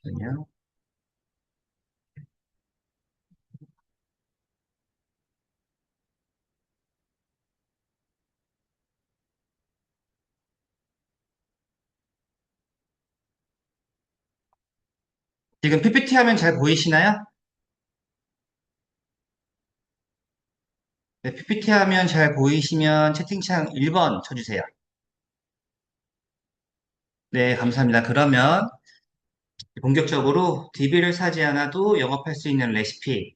잠시만요. 지금 PPT 화면 잘 보이시나요? 네, PPT 화면 잘 보이시면 채팅창 1번 쳐주세요. 네, 감사합니다. 그러면 본격적으로 DB를 사지 않아도 영업할 수 있는 레시피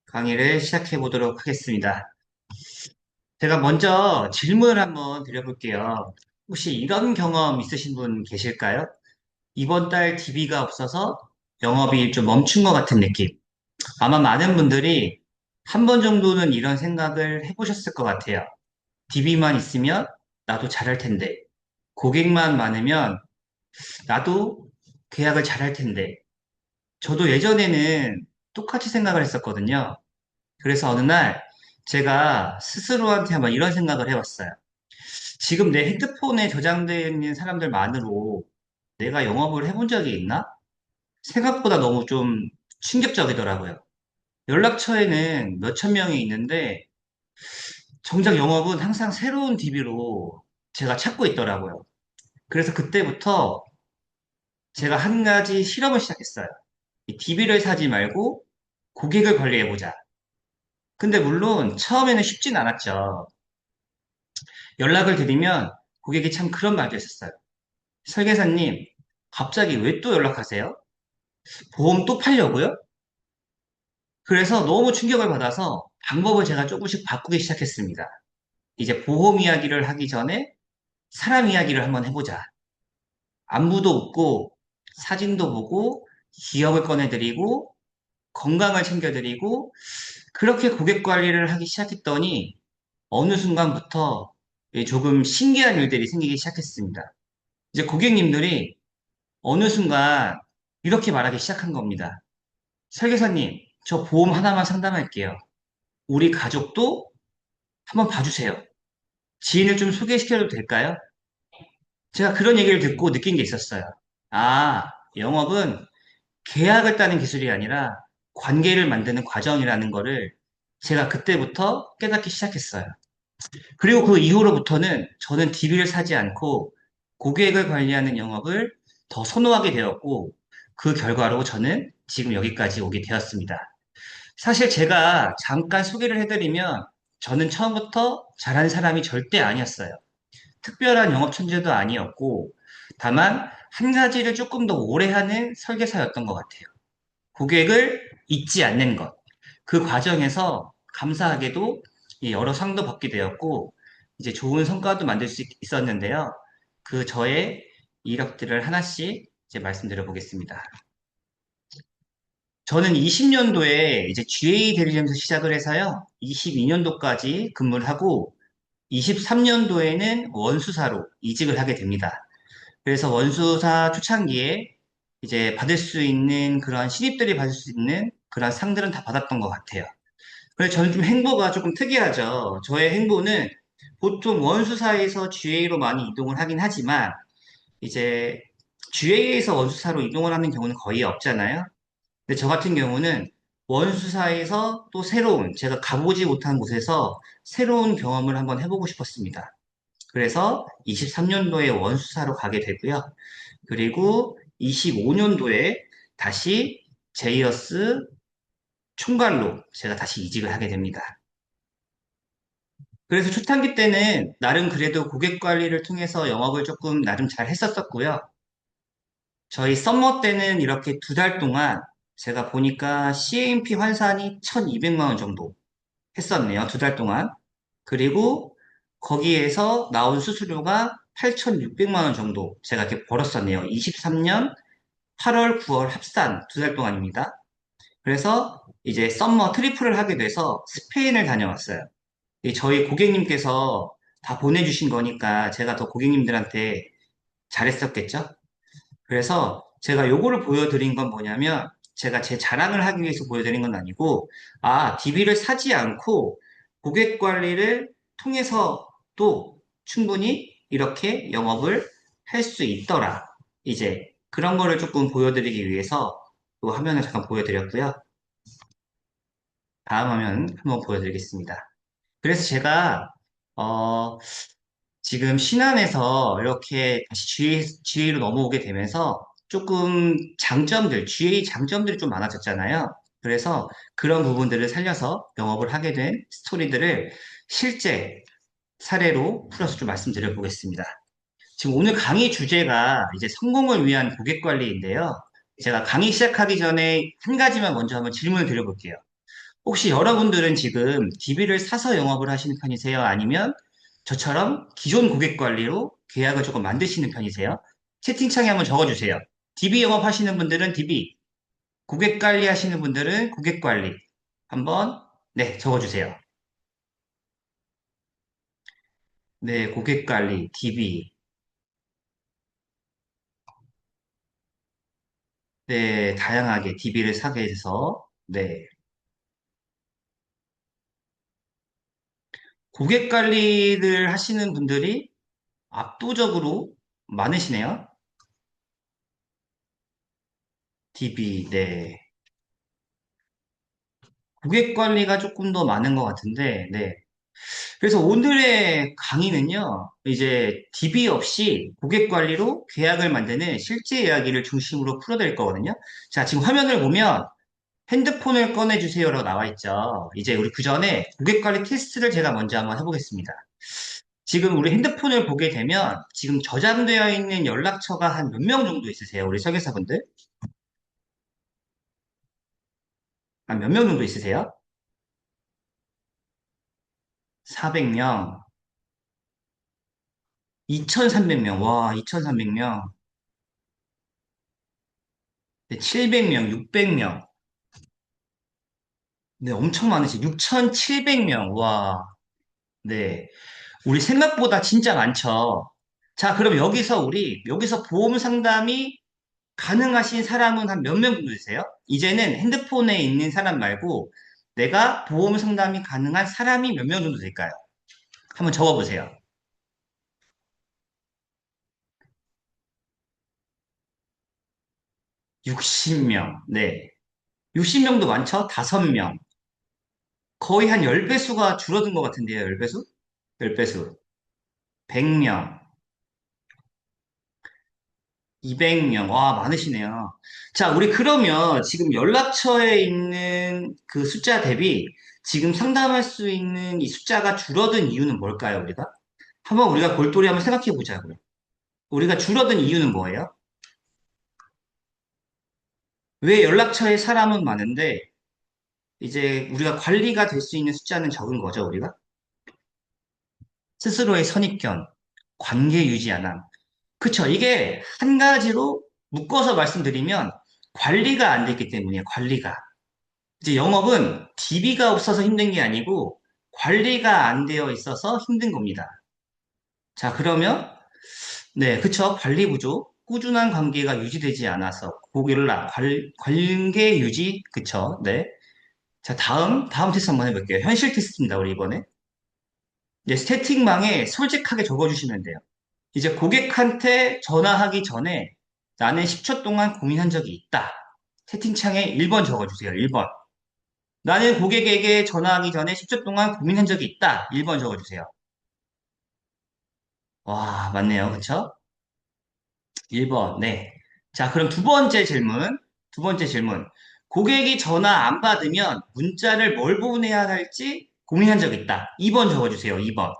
강의를 시작해 보도록 하겠습니다. 제가 먼저 질문을 한번 드려볼게요. 혹시 이런 경험 있으신 분 계실까요? 이번 달 DB가 없어서 영업이 좀 멈춘 것 같은 느낌. 아마 많은 분들이 한 번 정도는 이런 생각을 해보셨을 것 같아요. DB만 있으면 나도 잘할 텐데, 고객만 많으면 나도 계약을 잘할 텐데, 저도 예전에는 똑같이 생각을 했었거든요. 그래서 어느 날 제가 스스로한테 한번 이런 생각을 해봤어요. 지금 내 핸드폰에 저장되어 있는 사람들만으로 내가 영업을 해본 적이 있나? 생각보다 너무 좀 충격적이더라고요. 연락처에는 몇천 명이 있는데 정작 영업은 항상 새로운 DB로 제가 찾고 있더라고요. 그래서 그때부터 제가 한 가지 실험을 시작했어요. 이 DB를 사지 말고 고객을 관리해보자. 근데 물론 처음에는 쉽진 않았죠. 연락을 드리면 고객이 참 그런 말도 했었어요. 설계사님, 갑자기 왜 또 연락하세요? 보험 또 팔려고요? 그래서 너무 충격을 받아서 방법을 제가 조금씩 바꾸기 시작했습니다. 이제 보험 이야기를 하기 전에 사람 이야기를 한번 해보자. 안부도 묻고 사진도 보고 기업을 꺼내드리고 건강을 챙겨드리고 그렇게 고객 관리를 하기 시작했더니 어느 순간부터 조금 신기한 일들이 생기기 시작했습니다. 이제 고객님들이 어느 순간 이렇게 말하기 시작한 겁니다. 설계사님, 저 보험 하나만 상담할게요. 우리 가족도 한번 봐주세요. 지인을 좀 소개시켜도 될까요? 제가 그런 얘기를 듣고 느낀 게 있었어요. 아, 영업은 계약을 따는 기술이 아니라 관계를 만드는 과정이라는 거를 제가 그때부터 깨닫기 시작했어요. 그리고 그 이후로부터는 저는 DB를 사지 않고 고객을 관리하는 영업을 더 선호하게 되었고 그 결과로 저는 지금 여기까지 오게 되었습니다. 사실 제가 잠깐 소개를 해드리면 저는 처음부터 잘한 사람이 절대 아니었어요. 특별한 영업 천재도 아니었고 다만 한 가지를 조금 더 오래 하는 설계사였던 것 같아요. 고객을 잊지 않는 것. 그 과정에서 감사하게도 이 여러 상도 받게 되었고, 이제 좋은 성과도 만들 수 있었는데요. 그 저의 이력들을 하나씩 이제 말씀드려 보겠습니다. 저는 20년도에 이제 GA 대리점에서 시작을 해서요. 22년도까지 근무를 하고, 23년도에는 원수사로 이직을 하게 됩니다. 그래서 원수사 초창기에 이제 받을 수 있는 그런 신입들이 받을 수 있는 그런 상들은 다 받았던 것 같아요. 그래서 저는 좀 행보가 조금 특이하죠. 저의 행보는 보통 원수사에서 GA로 많이 이동을 하긴 하지만 이제 GA에서 원수사로 이동을 하는 경우는 거의 없잖아요. 근데 저 같은 경우는 원수사에서 또 새로운 제가 가보지 못한 곳에서 새로운 경험을 한번 해보고 싶었습니다. 그래서 23년도에 원수사로 가게 되고요. 그리고 25년도에 다시 제이어스 총괄로 제가 다시 이직을 하게 됩니다. 그래서 초창기 때는 나름 그래도 고객 관리를 통해서 영업을 조금 나름 잘 했었었고요. 저희 썸머 때는 이렇게 두 달 동안 제가 보니까 CAMP 환산이 1,200만 원 정도 했었네요. 두 달 동안. 그리고 거기에서 나온 수수료가 8,600만 원 정도 제가 이렇게 벌었었네요. 23년 8월, 9월 합산 두 달 동안입니다. 그래서 이제 썸머 트리플을 하게 돼서 스페인을 다녀왔어요. 저희 고객님께서 다 보내주신 거니까 제가 더 고객님들한테 잘했었겠죠? 그래서 제가 요거를 보여드린 건 뭐냐면 제가 제 자랑을 하기 위해서 보여드린 건 아니고 아, DB를 사지 않고 고객 관리를 통해서도 충분히 이렇게 영업을 할 수 있더라. 이제 그런 거를 조금 보여드리기 위해서 또 화면을 잠깐 보여드렸고요. 다음 화면 한번 보여드리겠습니다. 그래서 제가 어, 지금 신안에서 이렇게 다시 GA로 넘어오게 되면서 조금 장점들, GA 장점들이 좀 많아졌잖아요. 그래서 그런 부분들을 살려서 영업을 하게 된 스토리들을 실제 사례로 풀어서 좀 말씀드려 보겠습니다. 지금 오늘 강의 주제가 이제 성공을 위한 고객 관리인데요. 제가 강의 시작하기 전에 한 가지만 먼저 한번 질문을 드려볼게요. 혹시 여러분들은 지금 DB를 사서 영업을 하시는 편이세요? 아니면 저처럼 기존 고객 관리로 계약을 조금 만드시는 편이세요? 채팅창에 한번 적어주세요. DB 영업하시는 분들은 DB, 고객 관리 하시는 분들은 고객 관리. 한번, 네, 적어주세요. 네, 고객 관리, DB. 네, 다양하게 DB를 사게 돼서, 네. 고객 관리를 하시는 분들이 압도적으로 많으시네요. DB, 네. 고객 관리가 조금 더 많은 것 같은데, 네. 그래서 오늘의 강의는요, 이제 DB 없이 고객 관리로 계약을 만드는 실제 이야기를 중심으로 풀어드릴 거거든요. 자, 지금 화면을 보면 핸드폰을 꺼내주세요라고 나와 있죠. 이제 우리 그 전에 고객 관리 테스트를 제가 먼저 한번 해보겠습니다. 지금 우리 핸드폰을 보게 되면 지금 저장되어 있는 연락처가 한 몇 명 정도 있으세요? 우리 설계사분들? 한 몇 명 정도 있으세요? 400명, 2,300명, 와, 2,300명, 700명, 600명, 네, 엄청 많으시, 6,700명, 와, 네. 우리 생각보다 진짜 많죠. 자, 그럼 여기서 보험 상담이 가능하신 사람은 한 몇 명 정도 되세요? 이제는 핸드폰에 있는 사람 말고 내가 보험 상담이 가능한 사람이 몇 명 정도 될까요? 한번 적어보세요. 60명, 네. 60명도 많죠? 5명. 거의 한 10배수가 줄어든 것 같은데요, 10배수? 10배수. 100명, 200명. 와, 많으시네요. 자, 우리 그러면 지금 연락처에 있는 그 숫자 대비 지금 상담할 수 있는 이 숫자가 줄어든 이유는 뭘까요, 우리가? 한번 우리가 골똘히 한번 생각해 보자고요. 우리가 줄어든 이유는 뭐예요? 왜 연락처에 사람은 많은데 이제 우리가 관리가 될 수 있는 숫자는 적은 거죠, 우리가? 스스로의 선입견, 관계 유지 안 함. 그쵸. 이게 한 가지로 묶어서 말씀드리면 관리가 안 됐기 때문이에요, 관리가. 이제 영업은 DB가 없어서 힘든 게 아니고 관리가 안 되어 있어서 힘든 겁니다. 자, 그러면, 네, 그쵸. 관리 부족. 꾸준한 관계가 유지되지 않아서 고객을, 관계 유지, 그쵸. 네. 자, 다음 테스트 한번 해볼게요. 현실 테스트입니다, 우리 이번에. 이제 스태틱망에 솔직하게 적어주시면 돼요. 이제 고객한테 전화하기 전에 나는 10초 동안 고민한 적이 있다. 채팅창에 1번 적어주세요. 1번. 나는 고객에게 전화하기 전에 10초 동안 고민한 적이 있다. 1번 적어주세요. 와, 맞네요. 그쵸? 1번. 네. 자, 그럼 두 번째 질문. 두 번째 질문. 고객이 전화 안 받으면 문자를 뭘 보내야 할지 고민한 적 있다. 2번 적어주세요. 2번.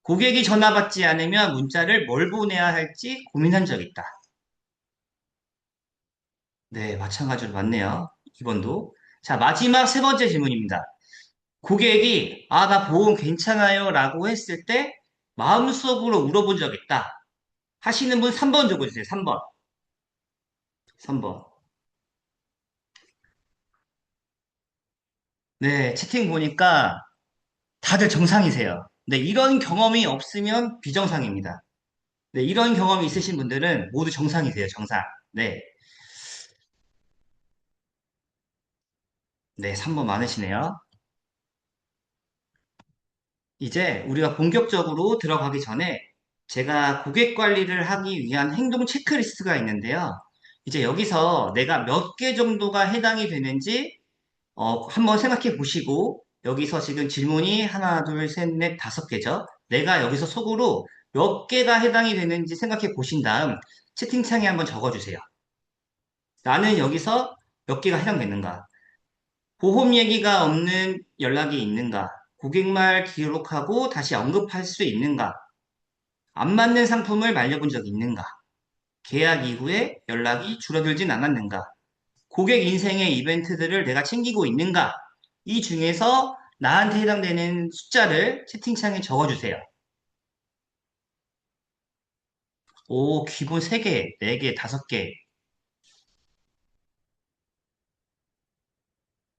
고객이 전화 받지 않으면 문자를 뭘 보내야 할지 고민한 적 있다. 네, 마찬가지로 맞네요. 2번도. 자, 마지막 세 번째 질문입니다. 고객이, 아, 나 보험 괜찮아요 라고 했을 때 마음속으로 울어본 적 있다. 하시는 분 3번 적어주세요. 3번. 3번. 네, 채팅 보니까 다들 정상이세요. 네, 이런 경험이 없으면 비정상입니다. 네, 이런 경험이 있으신 분들은 모두 정상이세요. 정상. 네, 네, 3번 많으시네요. 이제 우리가 본격적으로 들어가기 전에 제가 고객 관리를 하기 위한 행동 체크리스트가 있는데요. 이제 여기서 내가 몇 개 정도가 해당이 되는지 한번 생각해 보시고 여기서 지금 질문이 하나, 둘, 셋, 넷, 다섯 개죠. 내가 여기서 속으로 몇 개가 해당이 되는지 생각해 보신 다음 채팅창에 한번 적어주세요. 나는 여기서 몇 개가 해당되는가? 보험 얘기가 없는 연락이 있는가? 고객말 기록하고 다시 언급할 수 있는가? 안 맞는 상품을 말려본 적이 있는가? 계약 이후에 연락이 줄어들진 않았는가? 고객 인생의 이벤트들을 내가 챙기고 있는가? 이 중에서 나한테 해당되는 숫자를 채팅창에 적어주세요. 오, 기본 3개, 4개, 5개.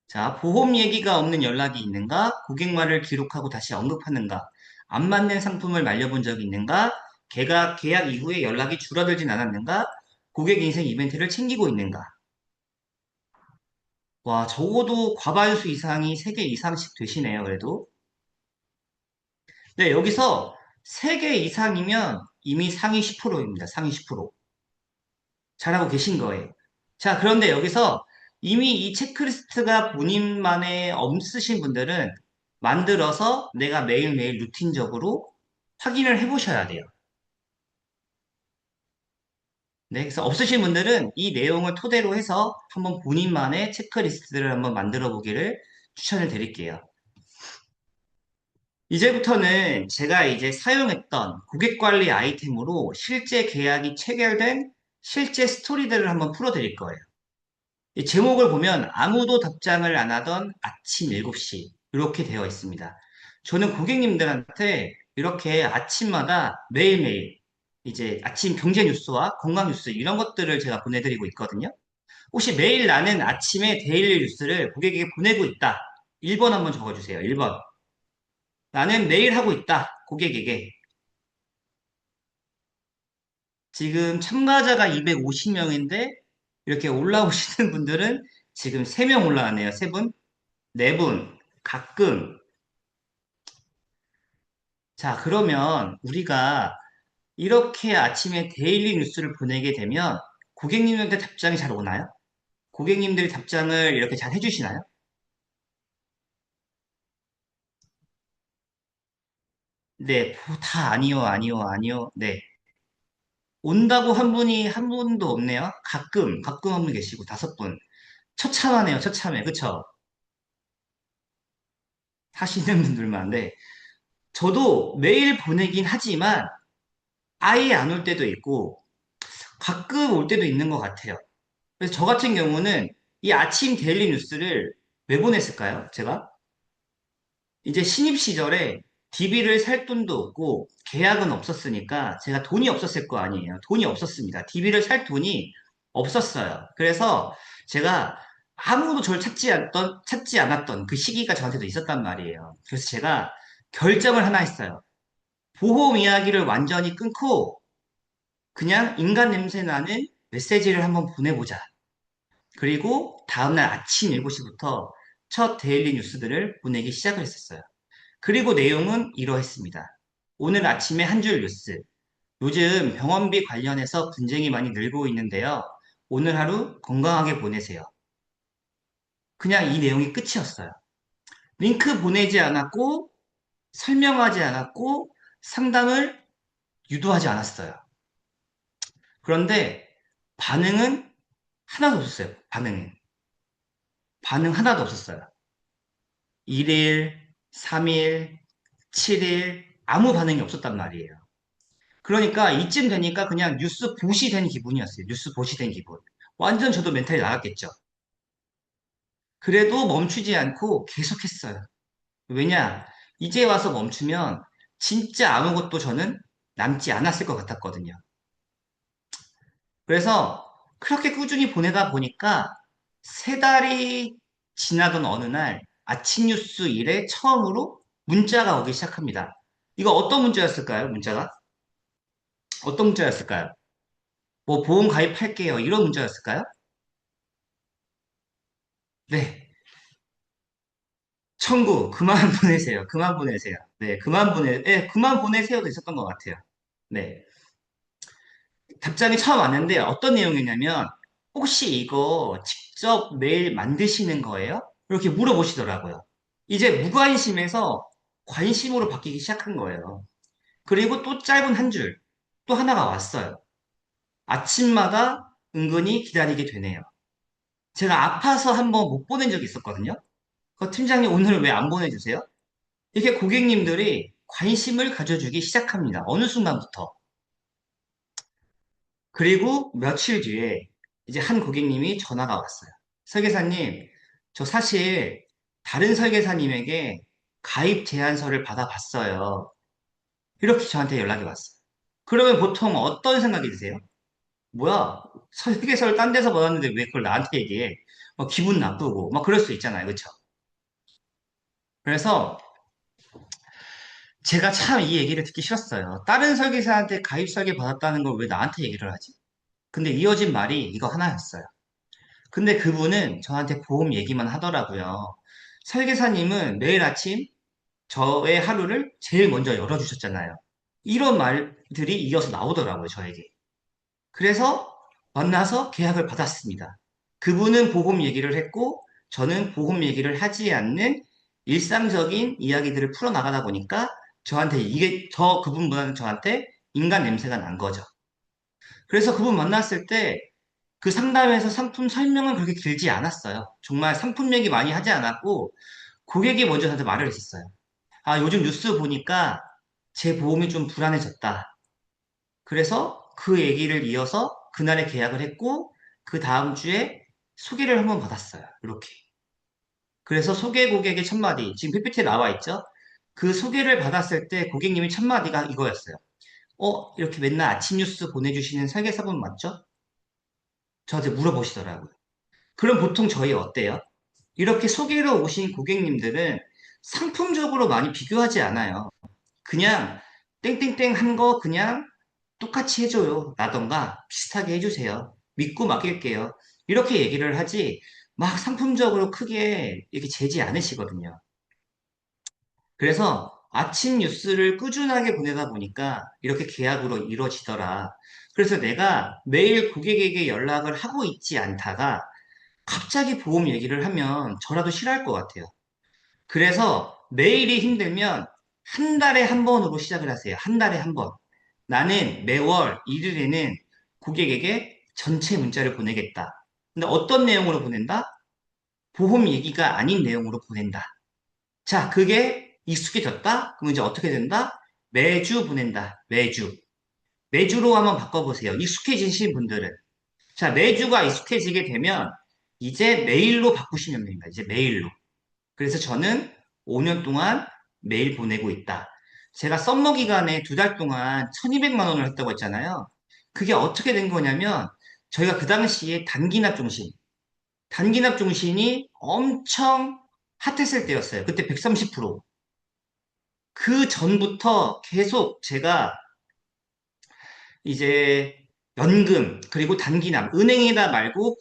자, 보험 얘기가 없는 연락이 있는가? 고객말을 기록하고 다시 언급하는가? 안 맞는 상품을 말려본 적이 있는가? 계약 이후에 연락이 줄어들진 않았는가? 고객 인생 이벤트를 챙기고 있는가? 와, 적어도 과반수 이상이 3개 이상씩 되시네요, 그래도. 네, 여기서 3개 이상이면 이미 상위 10%입니다. 상위 10%. 잘하고 계신 거예요. 자, 그런데 여기서 이미 이 체크리스트가 본인만의 없으신 분들은 만들어서 내가 매일매일 루틴적으로 확인을 해보셔야 돼요. 네, 그래서 없으신 분들은 이 내용을 토대로 해서 한번 본인만의 체크리스트를 한번 만들어 보기를 추천을 드릴게요. 이제부터는 제가 이제 사용했던 고객 관리 아이템으로 실제 계약이 체결된 실제 스토리들을 한번 풀어드릴 거예요. 이 제목을 보면 아무도 답장을 안 하던 아침 7시 이렇게 되어 있습니다. 저는 고객님들한테 이렇게 아침마다 매일매일 이제 아침 경제 뉴스와 건강 뉴스 이런 것들을 제가 보내드리고 있거든요. 혹시 매일 나는 아침에 데일리 뉴스를 고객에게 보내고 있다. 1번 한번 적어주세요. 1번. 나는 매일 하고 있다. 고객에게. 지금 참가자가 250명인데 이렇게 올라오시는 분들은 지금 3명 올라왔네요. 3분, 4분, 가끔. 자, 그러면 우리가 이렇게 아침에 데일리 뉴스를 보내게 되면 고객님한테 답장이 잘 오나요? 고객님들이 답장을 이렇게 잘 해주시나요? 네, 다 아니요, 아니요, 아니요. 네. 온다고 한 분이 한 분도 없네요. 가끔 한 분 계시고 5분. 처참하네요, 처참해. 그쵸? 하시는 분들만. 네. 저도 매일 보내긴 하지만 아예 안 올 때도 있고 가끔 올 때도 있는 것 같아요. 그래서 저 같은 경우는 이 아침 데일리 뉴스를 왜 보냈을까요? 제가 이제 신입 시절에 DB를 살 돈도 없고 계약은 없었으니까 제가 돈이 없었을 거 아니에요. 돈이 없었습니다. DB를 살 돈이 없었어요. 그래서 제가 아무도 저를 찾지 않았던 그 시기가 저한테도 있었단 말이에요. 그래서 제가 결정을 하나 했어요. 보험 이야기를 완전히 끊고 그냥 인간 냄새 나는 메시지를 한번 보내보자. 그리고 다음날 아침 7시부터 첫 데일리 뉴스들을 보내기 시작을 했었어요. 그리고 내용은 이러했습니다. 오늘 아침에 한 줄 뉴스. 요즘 병원비 관련해서 분쟁이 많이 늘고 있는데요. 오늘 하루 건강하게 보내세요. 그냥 이 내용이 끝이었어요. 링크 보내지 않았고, 설명하지 않았고, 상담을 유도하지 않았어요. 그런데 반응은 하나도 없었어요. 반응 하나도 없었어요. 1일, 3일, 7일, 아무 반응이 없었단 말이에요. 그러니까 이쯤 되니까 그냥 뉴스 보시 된 기분이었어요. 뉴스 보시 된 기분. 완전 저도 멘탈이 나갔겠죠. 그래도 멈추지 않고 계속했어요. 왜냐? 이제 와서 멈추면 진짜 아무것도 저는 남지 않았을 것 같았거든요. 그래서 그렇게 꾸준히 보내다 보니까 3달이 지나던 어느 날 아침 뉴스 일에 처음으로 문자가 오기 시작합니다. 이거 어떤 문자였을까요? 문자가? 어떤 문자였을까요? 뭐 보험 가입할게요. 이런 문자였을까요? 네. 청구, 그만 보내세요. 그만 보내세요. 네, 그만 보내세요도 있었던 것 같아요. 네. 답장이 처음 왔는데 어떤 내용이냐면, 혹시 이거 직접 매일 만드시는 거예요? 이렇게 물어보시더라고요. 이제 무관심에서 관심으로 바뀌기 시작한 거예요. 그리고 또 짧은 한 줄, 또 하나가 왔어요. 아침마다 은근히 기다리게 되네요. 제가 아파서 한번 못 보낸 적이 있었거든요. 팀장님 오늘 왜 안 보내주세요? 이렇게 고객님들이 관심을 가져주기 시작합니다. 어느 순간부터. 그리고 며칠 뒤에 이제 한 고객님이 전화가 왔어요. 설계사님, 저 사실 다른 설계사님에게 가입 제안서를 받아봤어요. 이렇게 저한테 연락이 왔어요. 그러면 보통 어떤 생각이 드세요? 뭐야, 설계서를 딴 데서 받았는데 왜 그걸 나한테 얘기해? 막 기분 나쁘고, 막 그럴 수 있잖아요. 그쵸? 그래서 제가 참 이 얘기를 듣기 싫었어요. 다른 설계사한테 가입 설계 받았다는 걸 왜 나한테 얘기를 하지? 근데 이어진 말이 이거 하나였어요. 근데 그분은 저한테 보험 얘기만 하더라고요. 설계사님은 매일 아침 저의 하루를 제일 먼저 열어주셨잖아요. 이런 말들이 이어서 나오더라고요, 저에게. 그래서 만나서 계약을 받았습니다. 그분은 보험 얘기를 했고, 저는 보험 얘기를 하지 않는 일상적인 이야기들을 풀어나가다 보니까 저한테 그분보다는 저한테 인간 냄새가 난 거죠. 그래서 그분 만났을 때 그 상담에서 상품 설명은 그렇게 길지 않았어요. 정말 상품 얘기 많이 하지 않았고, 고객이 먼저 저한테 말을 했었어요. 아, 요즘 뉴스 보니까 제 보험이 좀 불안해졌다. 그래서 그 얘기를 이어서 그날에 계약을 했고, 그 다음 주에 소개를 한번 받았어요. 이렇게. 그래서 소개 고객의 첫 마디, 지금 PPT에 나와 있죠? 그 소개를 받았을 때 고객님이 첫 마디가 이거였어요. 이렇게 맨날 아침 뉴스 보내주시는 설계사분 맞죠? 저한테 물어보시더라고요. 그럼 보통 저희 어때요? 이렇게 소개로 오신 고객님들은 상품적으로 많이 비교하지 않아요. 그냥 땡땡땡 한 거 그냥 똑같이 해줘요. 라던가 비슷하게 해주세요. 믿고 맡길게요. 이렇게 얘기를 하지 막 상품적으로 크게 이렇게 재지 않으시거든요. 그래서 아침 뉴스를 꾸준하게 보내다 보니까 이렇게 계약으로 이루어지더라. 그래서 내가 매일 고객에게 연락을 하고 있지 않다가 갑자기 보험 얘기를 하면 저라도 싫어할 것 같아요. 그래서 매일이 힘들면 한 달에 한 번으로 시작을 하세요. 한 달에 한 번. 나는 매월 1일에는 고객에게 전체 문자를 보내겠다. 근데 어떤 내용으로 보낸다? 보험 얘기가 아닌 내용으로 보낸다. 자, 그게 익숙해졌다? 그럼 이제 어떻게 된다? 매주 보낸다. 매주. 매주로 한번 바꿔보세요. 익숙해지신 분들은. 자, 매주가 익숙해지게 되면 이제 메일로 바꾸시면 됩니다. 이제 메일로. 그래서 저는 5년 동안 매일 보내고 있다. 제가 썸머 기간에 2달 동안 1200만 원을 했다고 했잖아요. 그게 어떻게 된 거냐면 저희가 그 당시에 단기납 중심이 엄청 핫했을 때였어요. 그때 130%. 그 전부터 계속 제가 이제 연금, 그리고 단기납, 은행에다 말고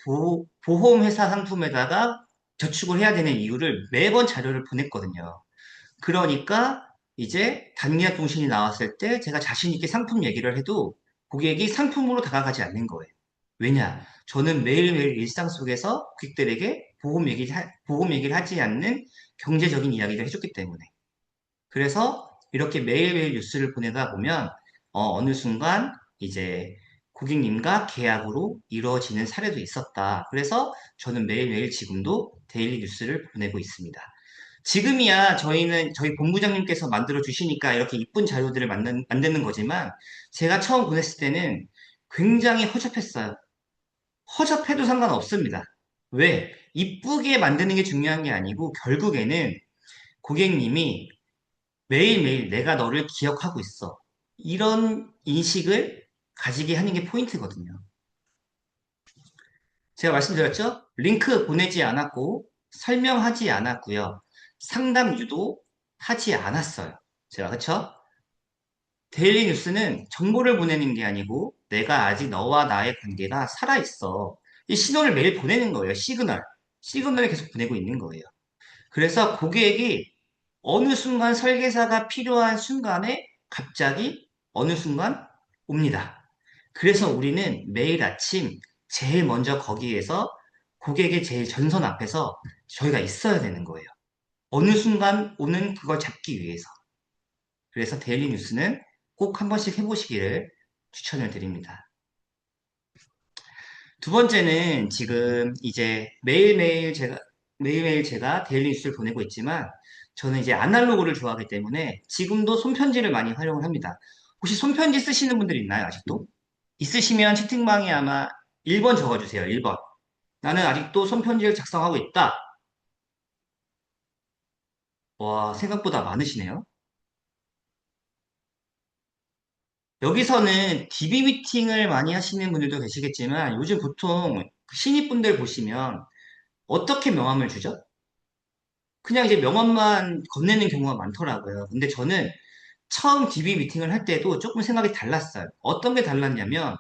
보험회사 상품에다가 저축을 해야 되는 이유를 매번 자료를 보냈거든요. 그러니까 이제 단기납 통신이 나왔을 때 제가 자신 있게 상품 얘기를 해도 고객이 상품으로 다가가지 않는 거예요. 왜냐? 저는 매일매일 일상 속에서 고객들에게 보험 얘기를 하지 않는 경제적인 이야기를 해줬기 때문에. 그래서 이렇게 매일매일 뉴스를 보내다 보면 느 순간 이제 고객님과 계약으로 이루어지는 사례도 있었다. 그래서 저는 매일매일 지금도 데일리 뉴스를 보내고 있습니다. 지금이야 저희 본부장님께서 만들어 주시니까 이렇게 이쁜 자료들을 만드는 거지만 제가 처음 보냈을 때는 굉장히 허접했어요. 허접해도 상관없습니다. 왜? 이쁘게 만드는 게 중요한 게 아니고 결국에는 고객님이 매일매일 내가 너를 기억하고 있어. 이런 인식을 가지게 하는 게 포인트거든요. 제가 말씀드렸죠? 링크 보내지 않았고, 설명하지 않았고요. 상담 유도하지 않았어요. 제가, 그쵸? 데일리 뉴스는 정보를 보내는 게 아니고, 내가 아직 너와 나의 관계가 살아있어. 이 신호를 매일 보내는 거예요. 시그널. 시그널을 계속 보내고 있는 거예요. 그래서 고객이 어느 순간 설계사가 필요한 순간에 갑자기 어느 순간 옵니다. 그래서 우리는 매일 아침 제일 먼저 거기에서 고객의 제일 전선 앞에서 저희가 있어야 되는 거예요. 어느 순간 오는 그걸 잡기 위해서. 그래서 데일리 뉴스는 꼭 한 번씩 해보시기를 추천을 드립니다. 두 번째는 지금 이제 매일매일 제가 데일리 뉴스를 보내고 있지만 저는 이제 아날로그를 좋아하기 때문에 지금도 손편지를 많이 활용을 합니다. 혹시 손편지 쓰시는 분들 있나요, 아직도? 있으시면 채팅방에 아마 1번 적어주세요, 1번. 나는 아직도 손편지를 작성하고 있다. 와, 생각보다 많으시네요. 여기서는 DB 미팅을 많이 하시는 분들도 계시겠지만 요즘 보통 신입분들 보시면 어떻게 명함을 주죠? 그냥 이제 명함만 건네는 경우가 많더라고요. 근데 저는 처음 DB 미팅을 할 때도 조금 생각이 달랐어요. 어떤 게 달랐냐면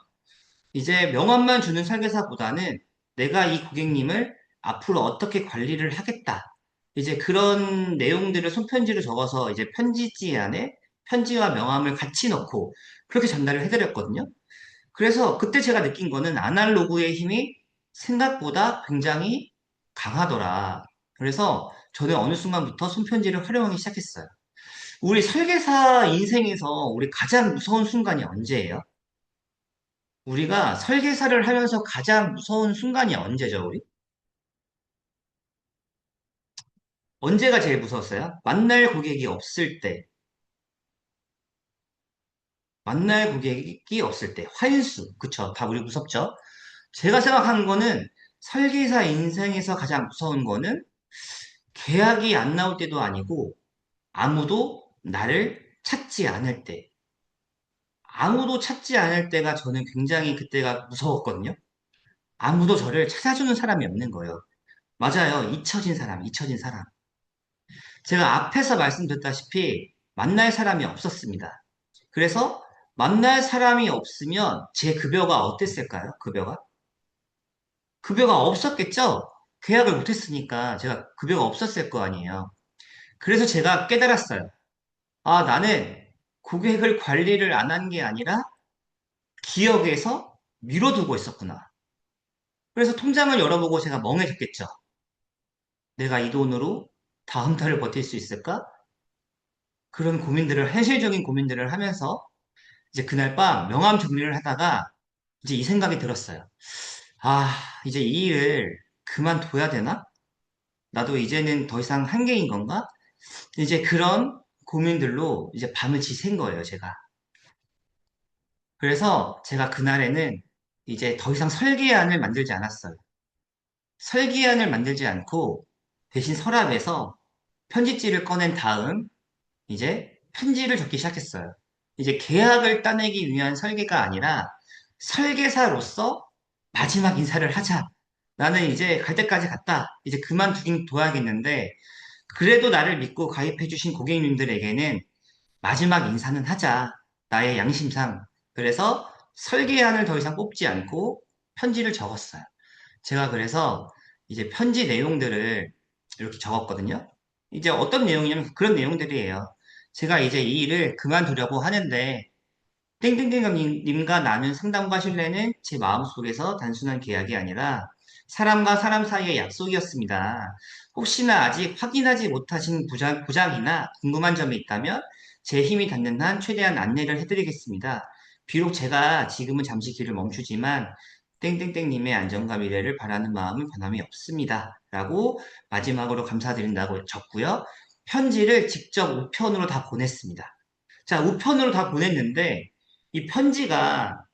이제 명함만 주는 설계사보다는 내가 이 고객님을 앞으로 어떻게 관리를 하겠다. 이제 그런 내용들을 손편지로 적어서 이제 편지지 안에 편지와 명함을 같이 넣고 그렇게 전달을 해드렸거든요. 그래서 그때 제가 느낀 거는 아날로그의 힘이 생각보다 굉장히 강하더라. 그래서 저는 어느 순간부터 손편지를 활용하기 시작했어요. 우리 설계사 인생에서 우리 가장 무서운 순간이 언제예요? 우리가 설계사를 하면서 가장 무서운 순간이 언제죠, 우리? 언제가 제일 무서웠어요? 만날 고객이 없을 때, 만날 고객이 없을 때, 환수. 그쵸? 다 우리 무섭죠? 제가 생각하는 거는 설계사 인생에서 가장 무서운 거는 계약이 안 나올 때도 아니고 아무도 나를 찾지 않을 때. 아무도 찾지 않을 때가 저는 굉장히 그때가 무서웠거든요. 아무도 저를 찾아주는 사람이 없는 거예요. 맞아요. 잊혀진 사람, 잊혀진 사람. 제가 앞에서 말씀드렸다시피 만날 사람이 없었습니다. 그래서 만날 사람이 없으면 제 급여가 어땠을까요? 급여가? 급여가 없었겠죠? 계약을 못했으니까 제가 급여가 없었을 거 아니에요. 그래서 제가 깨달았어요. 아, 나는 고객을 관리를 안 한 게 아니라 기억에서 미뤄두고 있었구나. 그래서 통장을 열어보고 제가 멍해졌겠죠. 내가 이 돈으로 다음 달을 버틸 수 있을까? 그런 고민들을, 현실적인 고민들을 하면서 이제 그날 밤 명함 정리를 하다가 이제 이 생각이 들었어요. 아, 이제 이 일을 그만둬야 되나? 나도 이제는 더 이상 한계인 건가? 이제 그런 고민들로 이제 밤을 지샌 거예요, 제가. 그래서 제가 그날에는 이제 더 이상 설계안을 만들지 않았어요. 설계안을 만들지 않고 대신 서랍에서 편지지를 꺼낸 다음 이제 편지를 적기 시작했어요. 이제 계약을 따내기 위한 설계가 아니라 설계사로서 마지막 인사를 하자. 나는 이제 갈 때까지 갔다. 이제 그만두긴 둬야겠는데 그래도 나를 믿고 가입해주신 고객님들에게는 마지막 인사는 하자. 나의 양심상. 그래서 설계안을 더 이상 뽑지 않고 편지를 적었어요. 제가 그래서 이제 편지 내용들을 이렇게 적었거든요. 이제 어떤 내용이냐면 그런 내용들이에요. 제가 이제 이 일을 그만두려고 하는데 땡땡땡님과 나눈 상담과 신뢰는 제 마음속에서 단순한 계약이 아니라 사람과 사람 사이의 약속이었습니다. 혹시나 아직 확인하지 못하신 부장이나 궁금한 점이 있다면 제 힘이 닿는 한 최대한 안내를 해드리겠습니다. 비록 제가 지금은 잠시 길을 멈추지만 땡땡땡님의 안정과 미래를 바라는 마음은 변함이 없습니다. 라고 마지막으로 감사드린다고 적고요. 편지를 직접 우편으로 다 보냈습니다. 자, 우편으로 다 보냈는데 이 편지가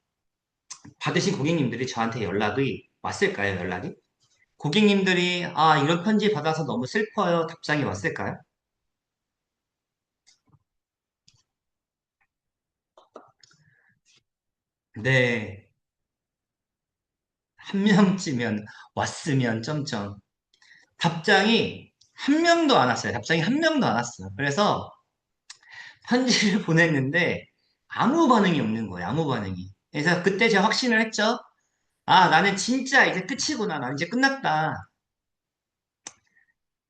받으신 고객님들이 저한테 연락이 왔을까요, 연락이? 고객님들이, 아, 이런 편지 받아서 너무 슬퍼요. 답장이 왔을까요? 네, 한 명쯤은 왔으면 점점. 답장이 한 명도 안 왔어요. 답장이 한 명도 안 왔어요. 그래서 편지를 보냈는데 아무 반응이 없는 거예요. 아무 반응이. 그래서 그때 제가 확신을 했죠. 아, 나는 진짜 이제 끝이구나. 나 이제 끝났다.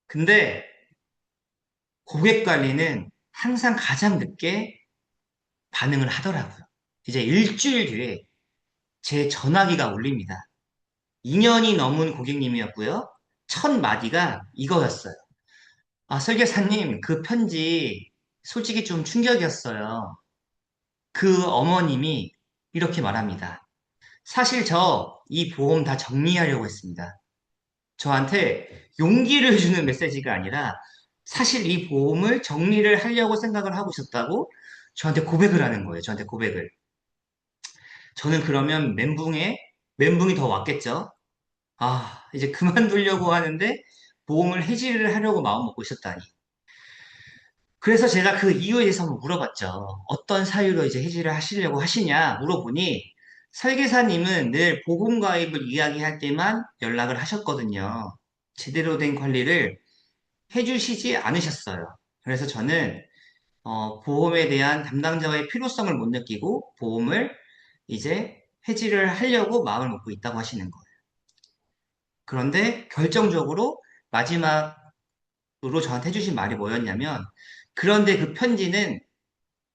근데 고객 관리는 항상 가장 늦게 반응을 하더라고요. 이제 일주일 뒤에 제 전화기가 울립니다. 2년이 넘은 고객님이었고요. 첫 마디가 이거였어요. 아, 설계사님, 그 편지 솔직히 좀 충격이었어요. 그 어머님이 이렇게 말합니다. 사실 저 이 보험 다 정리하려고 했습니다. 저한테 용기를 주는 메시지가 아니라 사실 이 보험을 정리를 하려고 생각을 하고 있었다고 저한테 고백을 하는 거예요. 저한테 고백을. 저는 그러면 멘붕이 더 왔겠죠. 아, 이제 그만두려고 하는데 보험을 해지를 하려고 마음먹고 있었다니. 그래서 제가 그 이유에 대해서 한번 물어봤죠. 어떤 사유로 이제 해지를 하시려고 하시냐 물어보니 설계사님은 늘 보험 가입을 이야기할 때만 연락을 하셨거든요. 제대로 된 관리를 해주시지 않으셨어요. 그래서 저는 보험에 대한 담당자의 필요성을 못 느끼고 보험을 이제 해지를 하려고 마음을 먹고 있다고 하시는 거예요. 그런데 결정적으로 마지막으로 저한테 해주신 말이 뭐였냐면 그런데 그 편지는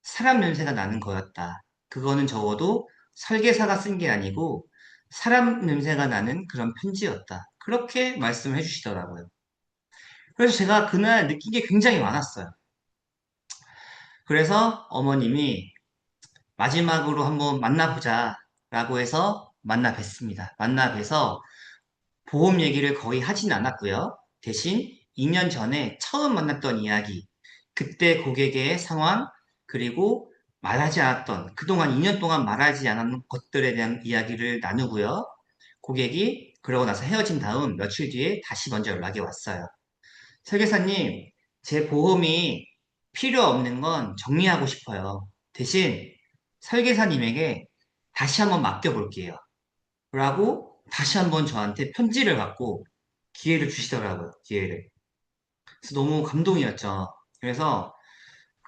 사람 냄새가 나는 거였다. 그거는 적어도 설계사가 쓴 게 아니고 사람 냄새가 나는 그런 편지였다. 그렇게 말씀을 해주시더라고요. 그래서 제가 그날 느낀 게 굉장히 많았어요. 그래서 어머님이 마지막으로 한번 만나보자 라고 해서 만나 뵀습니다. 만나 뵈서 보험 얘기를 거의 하진 않았고요. 대신 2년 전에 처음 만났던 이야기, 그때 고객의 상황, 그리고 말하지 않았던, 그동안 2년 동안 말하지 않았던 것들에 대한 이야기를 나누고요. 고객이 그러고 나서 헤어진 다음 며칠 뒤에 다시 먼저 연락이 왔어요. 설계사님, 제 보험이 필요 없는 건 정리하고 싶어요. 대신 설계사님에게 다시 한번 맡겨볼게요. 라고 다시 한번 저한테 편지를 받고 기회를 주시더라고요. 기회를. 그래서 너무 감동이었죠. 그래서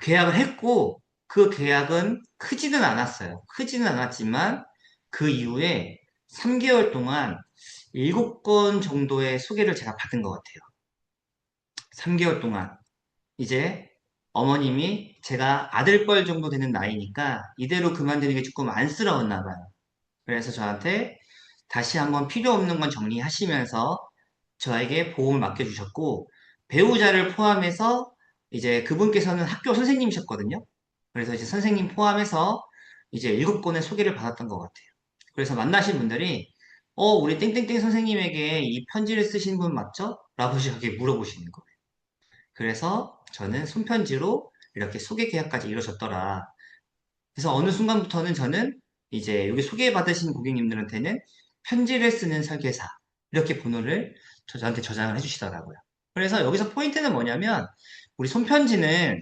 계약을 했고 그 계약은 크지는 않았어요. 크지는 않았지만 그 이후에 3개월 동안 7건 정도의 소개를 제가 받은 것 같아요. 3개월 동안. 이제 어머님이 제가 아들뻘 정도 되는 나이니까 이대로 그만두는 게 조금 안쓰러웠나 봐요. 그래서 저한테 다시 한번 필요 없는 건 정리하시면서 저에게 보험을 맡겨주셨고 배우자를 포함해서 이제 그분께서는 학교 선생님이셨거든요. 그래서 이제 선생님 포함해서 이제 7건의 소개를 받았던 것 같아요. 그래서 만나신 분들이 우리 땡땡땡 선생님에게 이 편지를 쓰신 분 맞죠? 라고 이렇게 물어보시는 거예요. 그래서 저는 손편지로 이렇게 소개 계약까지 이루어졌더라. 그래서 어느 순간부터는 저는 이제 여기 소개받으신 고객님들한테는 편지를 쓰는 설계사 이렇게 번호를 저한테 저장을 해주시더라고요. 그래서 여기서 포인트는 뭐냐면 우리 손편지는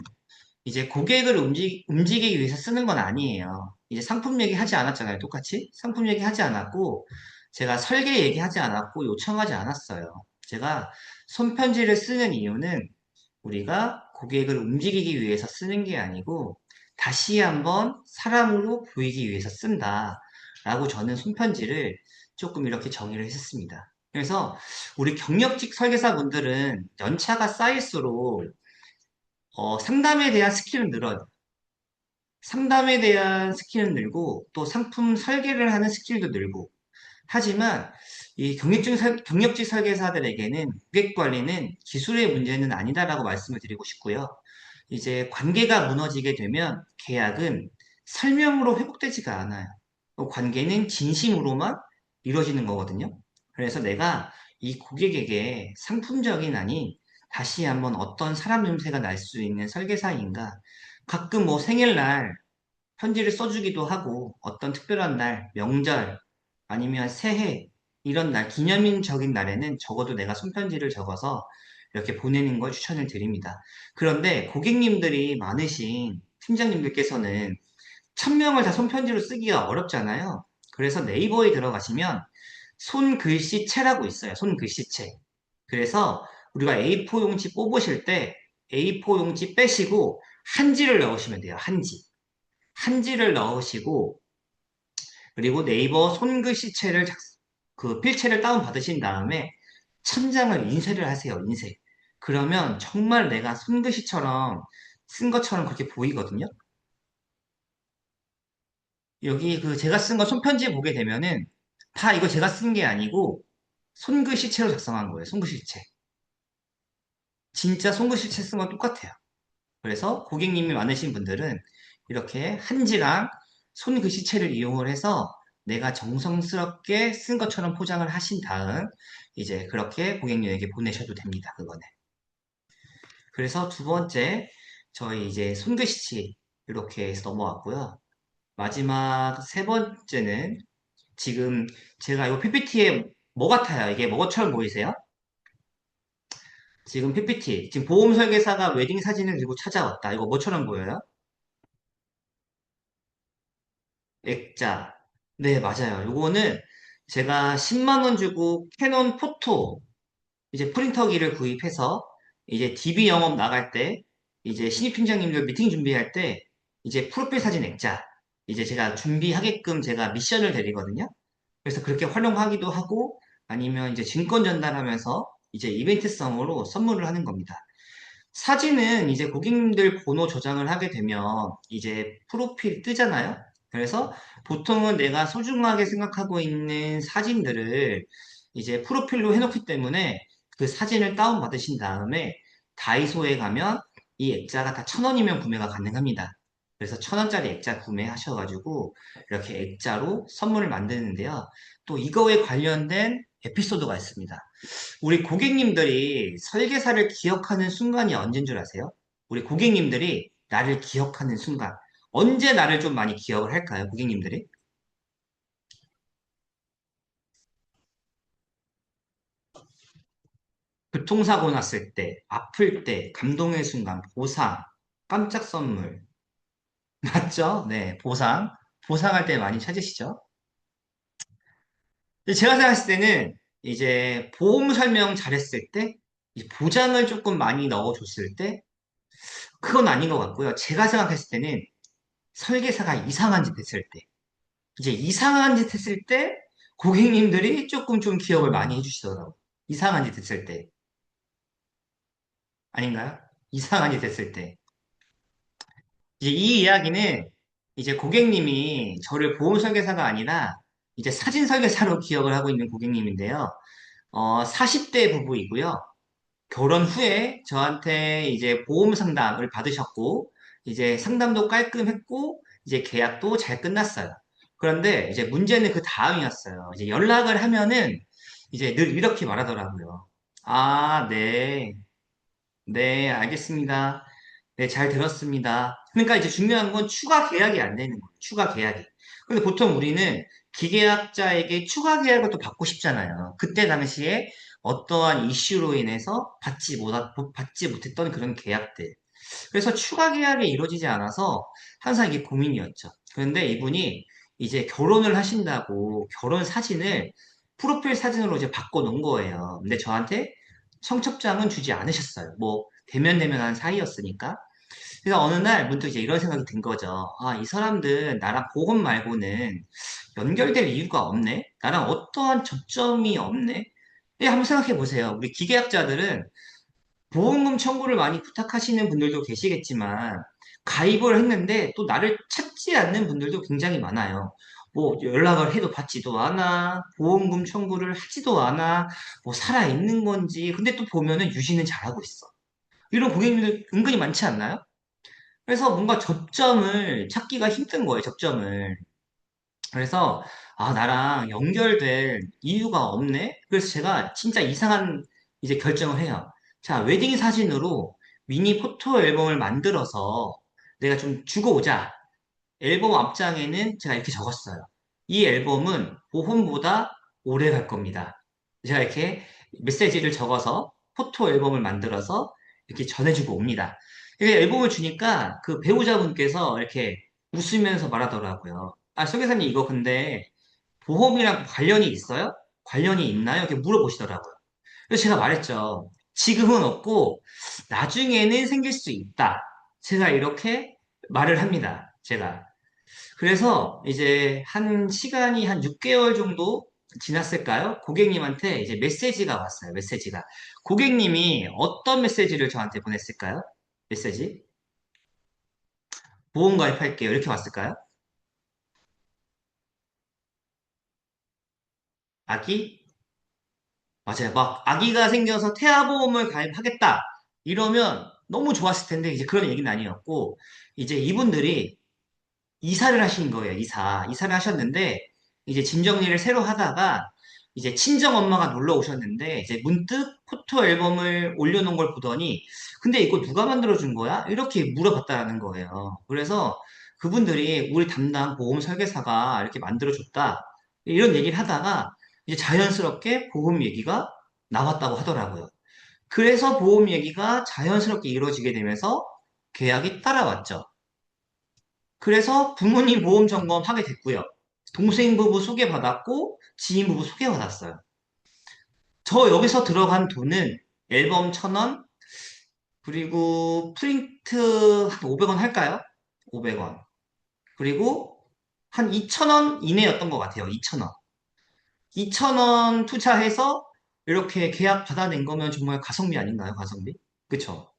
이제 고객을 움직이기 위해서 쓰는 건 아니에요. 이제 상품 얘기하지 않았잖아요. 똑같이 상품 얘기하지 않았고 제가 설계 얘기하지 않았고 요청하지 않았어요. 제가 손편지를 쓰는 이유는 우리가 고객을 움직이기 위해서 쓰는 게 아니고 다시 한번 사람으로 보이기 위해서 쓴다. 라고 저는 손편지를 조금 이렇게 정의를 했었습니다. 그래서 우리 경력직 설계사분들은 연차가 쌓일수록 상담에 대한 스킬은 늘어요. 상담에 대한 스킬은 늘고 또 상품 설계를 하는 스킬도 늘고 하지만 이 경력직 설계사들에게는 고객 관리는 기술의 문제는 아니다라고 말씀을 드리고 싶고요. 이제 관계가 무너지게 되면 계약은 설명으로 회복되지가 않아요. 관계는 진심으로만 이루어지는 거거든요. 그래서 내가 이 고객에게 상품적인 아닌 다시 한번 어떤 사람 냄새가 날 수 있는 설계사인가 가끔 뭐 생일날 편지를 써주기도 하고 어떤 특별한 날, 명절, 아니면 새해 이런 날, 기념일적인 날에는 적어도 내가 손편지를 적어서 이렇게 보내는 걸 추천을 드립니다. 그런데 고객님들이 많으신 팀장님들께서는 1000명을 다 손편지로 쓰기가 어렵잖아요. 그래서 네이버에 들어가시면 손글씨체라고 있어요. 손글씨체. 그래서 우리가 A4 용지 뽑으실 때 A4 용지 빼시고 한지를 넣으시면 돼요. 한지. 한지를 넣으시고 그리고 네이버 손글씨체를 그 필체를 다운받으신 다음에 천장을 인쇄를 하세요. 인쇄. 그러면 정말 내가 손글씨처럼 쓴 것처럼 그렇게 보이거든요. 여기 그 제가 쓴 거 손편지 보게 되면은 다 이거 제가 쓴 게 아니고 손글씨체로 작성한 거예요. 손글씨체. 진짜 손글씨체 쓴 건 똑같아요. 그래서 고객님이 많으신 분들은 이렇게 한지랑 손글씨체를 이용을 해서 내가 정성스럽게 쓴 것처럼 포장을 하신 다음 이제 그렇게 고객님에게 보내셔도 됩니다. 그거는. 그래서 두 번째 저희 이제 손글씨 이렇게 해서 넘어왔고요. 마지막 세 번째는 지금 제가 이 PPT에 뭐 같아요? 이게 뭐처럼 보이세요? 지금 PPT, 지금 보험 설계사가 웨딩 사진을 들고 찾아왔다. 이거 뭐처럼 보여요? 액자. 네, 맞아요. 요거는 제가 10만 원 주고 캐논 포토 이제 프린터기를 구입해서 이제 DB 영업 나갈 때 이제 신입 팀장님들 미팅 준비할 때 이제 프로필 사진 액자 이제 제가 준비하게끔 제가 미션을 드리거든요. 그래서 그렇게 활용하기도 하고 아니면 이제 증권 전달하면서 이제 이벤트성으로 선물을 하는 겁니다. 사진은 이제 고객님들 번호 저장을 하게 되면 이제 프로필 뜨잖아요. 그래서 보통은 내가 소중하게 생각하고 있는 사진들을 이제 프로필로 해놓기 때문에 그 사진을 다운받으신 다음에 다이소에 가면 이 액자가 다 1,000원이면 구매가 가능합니다. 그래서 1,000원짜리 액자 구매하셔가지고 이렇게 액자로 선물을 만드는데요. 또 이거에 관련된 에피소드가 있습니다. 우리 고객님들이 설계사를 기억하는 순간이 언제인 줄 아세요? 우리 고객님들이 나를 기억하는 순간. 언제 나를 좀 많이 기억을 할까요, 고객님들이? 교통사고 났을 때, 아플 때, 감동의 순간, 보상, 깜짝 선물. 맞죠? 네, 보상. 보상할 때 많이 찾으시죠? 근데 제가 생각했을 때는 이제 보험 설명 잘했을 때, 이제 보장을 조금 많이 넣어줬을 때, 그건 아닌 것 같고요. 제가 생각했을 때는 설계사가 이상한 짓 했을 때, 이제 이상한 짓 했을 때 고객님들이 조금 좀 기억을 많이 해주시더라고요. 이상한 짓 했을 때. 아닌가요? 이상한 짓 했을 때. 이제 이 이야기는 이제 고객님이 저를 보험 설계사가 아니라 이제 사진 설계사로 기억을 하고 있는 고객님인데요. 40대 부부이고요. 결혼 후에 저한테 이제 보험 상담을 받으셨고, 이제 상담도 깔끔했고, 이제 계약도 잘 끝났어요. 그런데 이제 문제는 그 다음이었어요. 이제 연락을 하면은 이제 늘 이렇게 말하더라고요. 아, 네. 네, 알겠습니다. 네, 잘 들었습니다. 그러니까 이제 중요한 건 추가 계약이 안 되는 거예요. 추가 계약이. 근데 보통 우리는 기계약자에게 추가 계약을 또 받고 싶잖아요. 그때 당시에 어떠한 이슈로 인해서 받지 못했던 그런 계약들. 그래서 추가 계약이 이루어지지 않아서 항상 이게 고민이었죠. 그런데 이분이 이제 결혼을 하신다고 결혼 사진을 프로필 사진으로 이제 바꿔 놓은 거예요. 근데 저한테 청첩장은 주지 않으셨어요. 뭐 대면대면한 사이였으니까. 그래서 어느 날 문득 이제 이런 생각이 든 거죠. 아, 이 사람들 나랑 보험 말고는 연결될 이유가 없네? 나랑 어떠한 접점이 없네? 예, 한번 생각해 보세요. 우리 기계학자들은 보험금 청구를 많이 부탁하시는 분들도 계시겠지만, 가입을 했는데 또 나를 찾지 않는 분들도 굉장히 많아요. 뭐, 연락을 해도 받지도 않아, 보험금 청구를 하지도 않아, 뭐, 살아있는 건지, 근데 또 보면은 유지는 잘하고 있어. 이런 고객님들 은근히 많지 않나요? 그래서 뭔가 접점을 찾기가 힘든 거예요, 접점을. 그래서, 아, 나랑 연결될 이유가 없네? 그래서 제가 진짜 이상한 이제 결정을 해요. 자, 웨딩 사진으로 미니 포토 앨범을 만들어서 내가 좀 주고 오자. 앨범 앞장에는 제가 이렇게 적었어요. 이 앨범은 보험보다 오래 갈 겁니다. 제가 이렇게 메시지를 적어서 포토 앨범을 만들어서 이렇게 전해주고 옵니다. 이게 앨범을 주니까 그 배우자분께서 이렇게 웃으면서 말하더라고요. 아, 설계사님 이거 근데 보험이랑 관련이 있어요? 관련이 있나요? 이렇게 물어보시더라고요. 그래서 제가 말했죠. 지금은 없고 나중에는 생길 수 있다. 제가 이렇게 말을 합니다. 제가. 그래서 이제 한 시간이 한 6개월 정도 지났을까요? 고객님한테 이제 메시지가 왔어요. 메시지가. 고객님이 어떤 메시지를 저한테 보냈을까요? 메시지? 보험 가입할게요. 이렇게 왔을까요? 아기? 맞아요. 막 아기가 생겨서 태아보험을 가입하겠다. 이러면 너무 좋았을 텐데 이제 그런 얘기는 아니었고 이제 이분들이 이사를 하신 거예요. 이사를 하셨는데 이제 짐 정리를 새로 하다가 이제 친정 엄마가 놀러 오셨는데 이제 문득 포토 앨범을 올려놓은 걸 보더니 근데 이거 누가 만들어준 거야? 이렇게 물어봤다라는 거예요. 그래서 그분들이 우리 담당 보험 설계사가 이렇게 만들어줬다. 이런 얘기를 하다가 이제 자연스럽게 보험 얘기가 나왔다고 하더라고요. 그래서 보험 얘기가 자연스럽게 이루어지게 되면서 계약이 따라왔죠. 그래서 부모님 보험 점검 하게 됐고요. 동생 부부 소개받았고 지인 부부 소개받았어요. 저 여기서 들어간 돈은 앨범 1,000원 그리고 프린트 한 500원 할까요? 500원. 그리고 한 2,000원 이내였던 것 같아요. 2,000원. 2,000원 투자해서 이렇게 계약 받아낸 거면 정말 가성비 아닌가요? 가성비? 그쵸?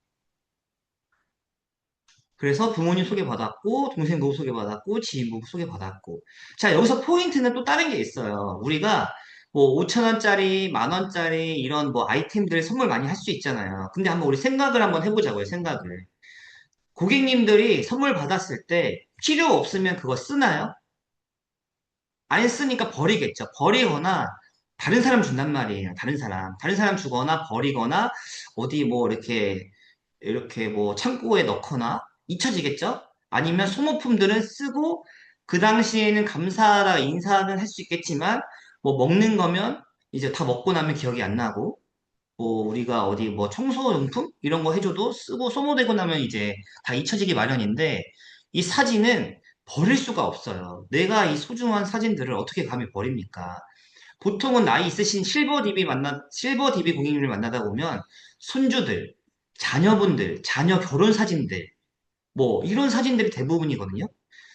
그래서 부모님 소개받았고, 동생 부부 소개받았고, 지인 부부 소개받았고. 자, 여기서 포인트는 또 다른 게 있어요. 우리가 뭐 5,000원짜리, 만 원짜리 이런 뭐 아이템들 선물 많이 할 수 있잖아요. 근데 한번 우리 생각을 한번 해보자고요, 생각을. 고객님들이 선물 받았을 때 필요 없으면 그거 쓰나요? 안 쓰니까 버리겠죠. 버리거나 다른 사람 준단 말이에요. 다른 사람. 다른 사람 주거나 버리거나 어디 뭐 이렇게 뭐 창고에 넣거나 잊혀지겠죠? 아니면 소모품들은 쓰고 그 당시에는 감사하다 인사는 할 수 있겠지만 뭐 먹는 거면 이제 다 먹고 나면 기억이 안 나고 뭐 우리가 어디 뭐 청소용품 이런 거 해줘도 쓰고 소모되고 나면 이제 다 잊혀지기 마련인데 이 사진은 버릴 수가 없어요. 내가 이 소중한 사진들을 어떻게 감히 버립니까? 보통은 나이 있으신 실버 DB 고객님을 만나다 보면 손주들, 자녀분들, 자녀 결혼 사진들, 뭐 이런 사진들이 대부분이거든요.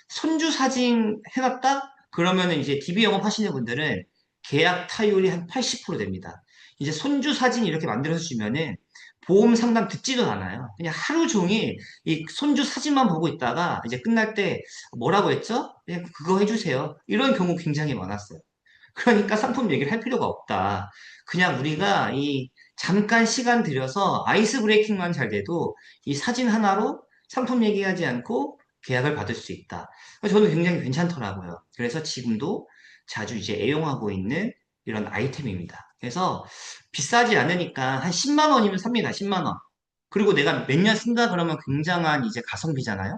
손주 사진 해놨다? 그러면은 이제 DB 영업하시는 분들은 계약 타율이 한 80% 됩니다. 이제 손주 사진 이렇게 만들어서 주면은 보험 상담 듣지도 않아요. 그냥 하루 종일 이 손주 사진만 보고 있다가 이제 끝날 때 뭐라고 했죠? 그냥 그거 해주세요. 이런 경우 굉장히 많았어요. 그러니까 상품 얘기를 할 필요가 없다. 그냥 우리가 이 잠깐 시간 들여서 아이스 브레이킹만 잘 돼도 이 사진 하나로 상품 얘기하지 않고 계약을 받을 수 있다. 저는 굉장히 괜찮더라고요. 그래서 지금도 자주 이제 애용하고 있는 이런 아이템입니다. 그래서 비싸지 않으니까 한 10만 원이면 삽니다. 10만 원. 그리고 내가 몇 년 쓴다 그러면 굉장한 이제 가성비잖아요.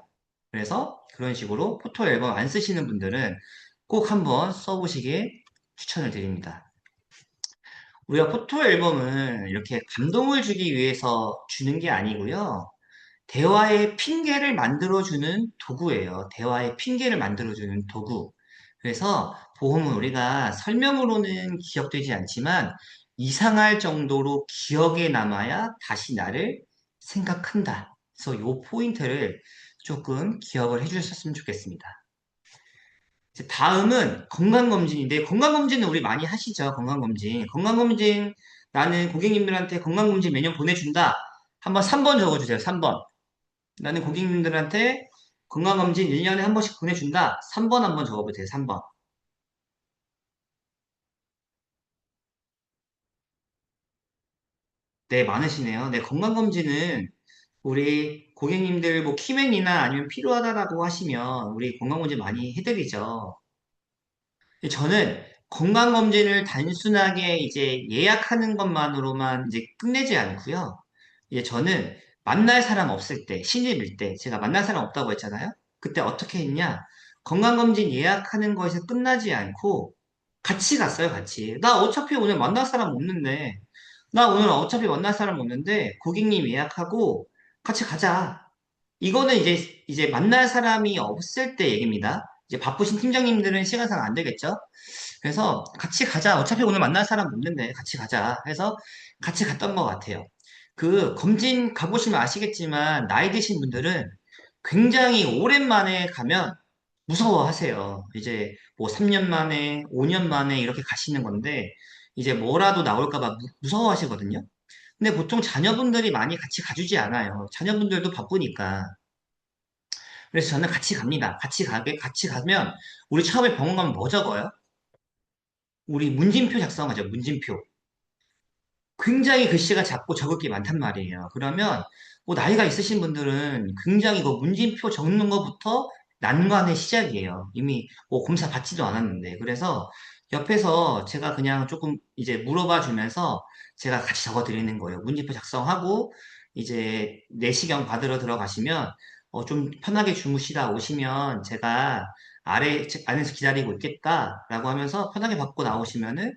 그래서 그런 식으로 포토 앨범 안 쓰시는 분들은 꼭 한번 써보시길 추천을 드립니다. 우리가 포토 앨범은 이렇게 감동을 주기 위해서 주는 게 아니고요. 대화의 핑계를 만들어주는 도구예요. 대화의 핑계를 만들어주는 도구. 그래서 보험은 우리가 설명으로는 기억되지 않지만 이상할 정도로 기억에 남아야 다시 나를 생각한다. 그래서 이 포인트를 조금 기억을 해주셨으면 좋겠습니다. 이제 다음은 건강검진인데, 건강검진은 우리 많이 하시죠, 건강검진. 건강검진, 나는 고객님들한테 건강검진 매년 보내준다. 한번 3번 적어주세요, 3번. 나는 고객님들한테 건강검진 1년에 한 번씩 보내준다. 3번 한번 적어보세요, 3번. 네, 많으시네요. 네, 건강검진은 우리 고객님들 뭐 키맨이나 아니면 필요하다라고 하시면 우리 건강검진 많이 해드리죠. 저는 건강검진을 단순하게 이제 예약하는 것만으로만 이제 끝내지 않고요. 이제 저는 만날 사람 없을 때, 신입일 때, 제가 만날 사람 없다고 했잖아요. 그때 어떻게 했냐? 건강검진 예약하는 거에서 끝나지 않고 같이 갔어요, 같이. 나 어차피 오늘 만날 사람 없는데, 나 오늘 어차피 만날 사람 없는데, 고객님 예약하고 같이 가자. 이거는 이제 만날 사람이 없을 때 얘기입니다. 이제 바쁘신 팀장님들은 시간상 안 되겠죠? 그래서 같이 가자. 어차피 오늘 만날 사람 없는데 같이 가자. 해서 같이 갔던 것 같아요. 그 검진 가보시면 아시겠지만 나이 드신 분들은 굉장히 오랜만에 가면 무서워하세요. 이제 뭐 3년 만에, 5년 만에 이렇게 가시는 건데 이제 뭐라도 나올까 봐 무서워하시거든요. 근데 보통 자녀분들이 많이 같이 가주지 않아요. 자녀분들도 바쁘니까. 그래서 저는 같이 갑니다. 같이 가면 우리 처음에 병원 가면 뭐 적어요? 우리 문진표 작성하죠. 문진표. 굉장히 글씨가 작고 적을 게 많단 말이에요. 그러면 뭐 나이가 있으신 분들은 굉장히 그 문진표 적는 것부터 난관의 시작이에요. 이미 뭐 검사 받지도 않았는데. 그래서 옆에서 제가 그냥 조금 이제 물어봐 주면서 제가 같이 적어 드리는 거예요. 문진표 작성하고 이제 내시경 받으러 들어가시면 좀 편하게 주무시다 오시면 제가 안에서 기다리고 있겠다라고 하면서 편하게 받고 나오시면은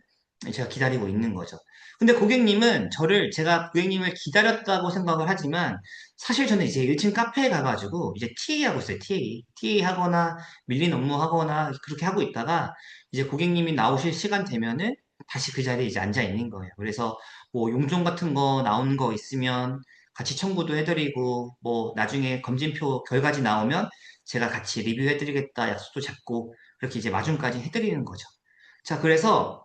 제가 기다리고 있는 거죠. 근데 고객님은 제가 고객님을 기다렸다고 생각을 하지만, 사실 저는 이제 1층 카페에 가가지고, 이제 TA 하고 있어요, TA. TA 하거나, 밀린 업무 하거나, 그렇게 하고 있다가, 이제 고객님이 나오실 시간 되면은, 다시 그 자리에 이제 앉아 있는 거예요. 그래서, 뭐, 용종 같은 거 나오는 거 있으면, 같이 청구도 해드리고, 뭐, 나중에 검진표 결과지 나오면, 제가 같이 리뷰해드리겠다 약속도 잡고, 그렇게 이제 마중까지 해드리는 거죠. 자, 그래서,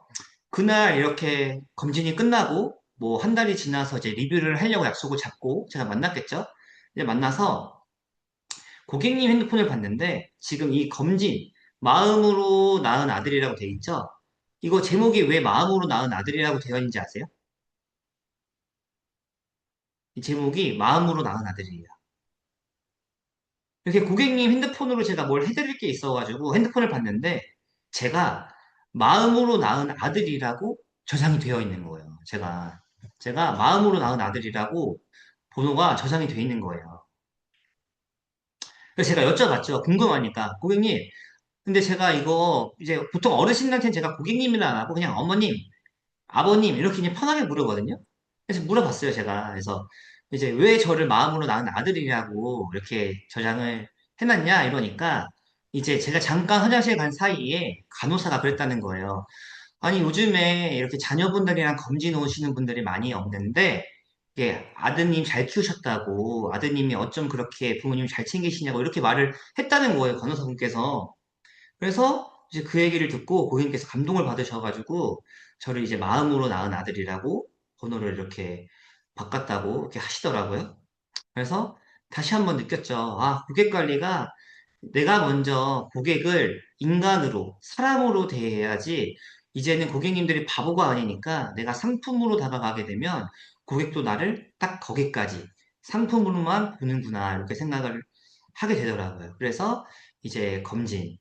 그날 이렇게 검진이 끝나고 뭐 한 달이 지나서 이제 리뷰를 하려고 약속을 잡고 제가 만났겠죠? 이제 만나서 고객님 핸드폰을 봤는데 지금 이 검진 마음으로 낳은 아들이라고 돼 있죠? 이거 제목이 왜 마음으로 낳은 아들이라고 되어 있는지 아세요? 이 제목이 마음으로 낳은 아들이에요. 이렇게 고객님 핸드폰으로 제가 뭘 해드릴 게 있어가지고 핸드폰을 봤는데 제가 마음으로 낳은 아들이라고 저장이 되어 있는 거예요. 제가 마음으로 낳은 아들이라고 번호가 저장이 되어 있는 거예요. 그래서 제가 여쭤봤죠. 궁금하니까. 고객님, 근데 제가 이거 이제 보통 어르신한테는 제가 고객님이라 안 하고 그냥 어머님, 아버님 이렇게 그냥 편하게 물어거든요. 그래서 물어봤어요, 제가. 그래서 이제 왜 저를 마음으로 낳은 아들이라고 이렇게 저장을 해놨냐 이러니까 이제 제가 잠깐 화장실 간 사이에 간호사가 그랬다는 거예요. 아니, 요즘에 이렇게 자녀분들이랑 검진 오시는 분들이 많이 없는데 이게 아드님 잘 키우셨다고 아드님이 어쩜 그렇게 부모님 잘 챙기시냐고 이렇게 말을 했다는 거예요, 간호사분께서. 그래서 이제 그 얘기를 듣고 고객님께서 감동을 받으셔가지고 저를 이제 마음으로 낳은 아들이라고 번호를 이렇게 바꿨다고 이렇게 하시더라고요. 그래서 다시 한번 느꼈죠. 아, 고객 관리가 내가 먼저 고객을 인간으로, 사람으로 대해야지 이제는 고객님들이 바보가 아니니까 내가 상품으로 다가가게 되면 고객도 나를 딱 거기까지 상품으로만 보는구나 이렇게 생각을 하게 되더라고요. 그래서 이제 검진,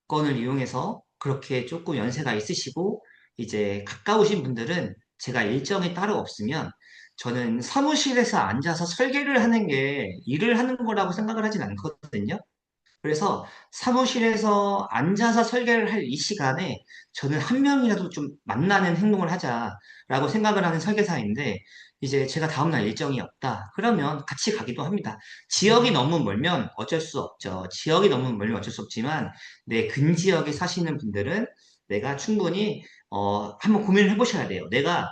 건을 이용해서 그렇게 조금 연세가 있으시고 이제 가까우신 분들은 제가 일정이 따로 없으면 저는 사무실에서 앉아서 설계를 하는 게 일을 하는 거라고 생각을 하진 않거든요. 그래서 사무실에서 앉아서 설계를 할 이 시간에 저는 한 명이라도 좀 만나는 행동을 하자라고 생각을 하는 설계사인데 이제 제가 다음날 일정이 없다. 그러면 같이 가기도 합니다. 지역이 너무 멀면 어쩔 수 없죠. 지역이 너무 멀면 어쩔 수 없지만 내 근지역에 사시는 분들은 내가 충분히 한번 고민을 해보셔야 돼요. 내가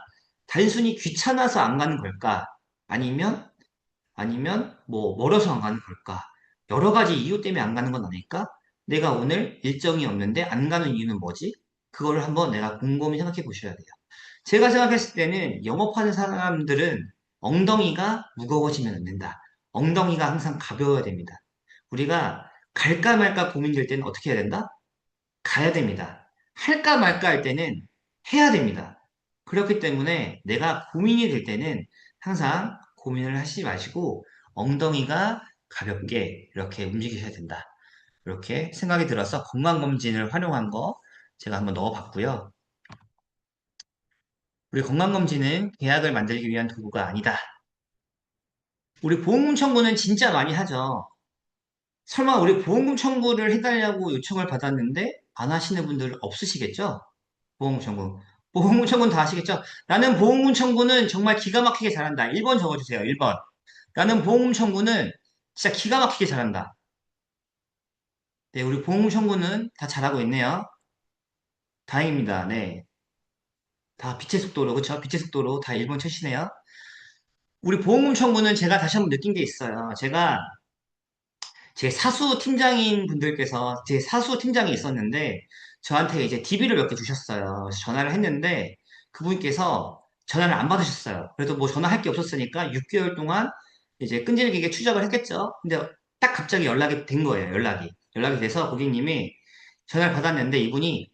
단순히 귀찮아서 안 가는 걸까? 아니면 뭐 멀어서 안 가는 걸까? 여러 가지 이유 때문에 안 가는 건 아닐까? 내가 오늘 일정이 없는데 안 가는 이유는 뭐지? 그거를 한번 내가 곰곰이 생각해 보셔야 돼요. 제가 생각했을 때는 영업하는 사람들은 엉덩이가 무거워지면 안 된다. 엉덩이가 항상 가벼워야 됩니다. 우리가 갈까 말까 고민될 때는 어떻게 해야 된다? 가야 됩니다. 할까 말까 할 때는 해야 됩니다. 그렇기 때문에 내가 고민이 될 때는 항상 고민을 하시지 마시고 엉덩이가 가볍게 이렇게 움직이셔야 된다. 이렇게 생각이 들어서 건강검진을 활용한 거 제가 한번 넣어봤고요. 우리 건강검진은 계약을 만들기 위한 도구가 아니다. 우리 보험금 청구는 진짜 많이 하죠. 설마 우리 보험금 청구를 해달라고 요청을 받았는데 안 하시는 분들 없으시겠죠? 보험금 청구. 보험금 청구는 다 아시겠죠? 나는 보험금 청구는 정말 기가 막히게 잘한다. 1번 적어주세요. 1번. 나는 보험금 청구는 진짜 기가 막히게 잘한다. 네, 우리 보험금 청구는 다 잘하고 있네요. 다행입니다. 네. 다 빛의 속도로, 그쵸? 빛의 속도로 다 1번 쳐시네요. 우리 보험금 청구는 제가 다시 한번 느낀 게 있어요. 제 사수 팀장인 분들께서 제 사수 팀장이 있었는데 저한테 이제 DB를 몇 개 주셨어요. 그래서 전화를 했는데 그분께서 전화를 안 받으셨어요. 그래도 뭐 전화할 게 없었으니까 6개월 동안 이제 끈질기게 추적을 했겠죠. 근데 딱 갑자기 연락이 된 거예요. 연락이 돼서 고객님이 전화를 받았는데 이분이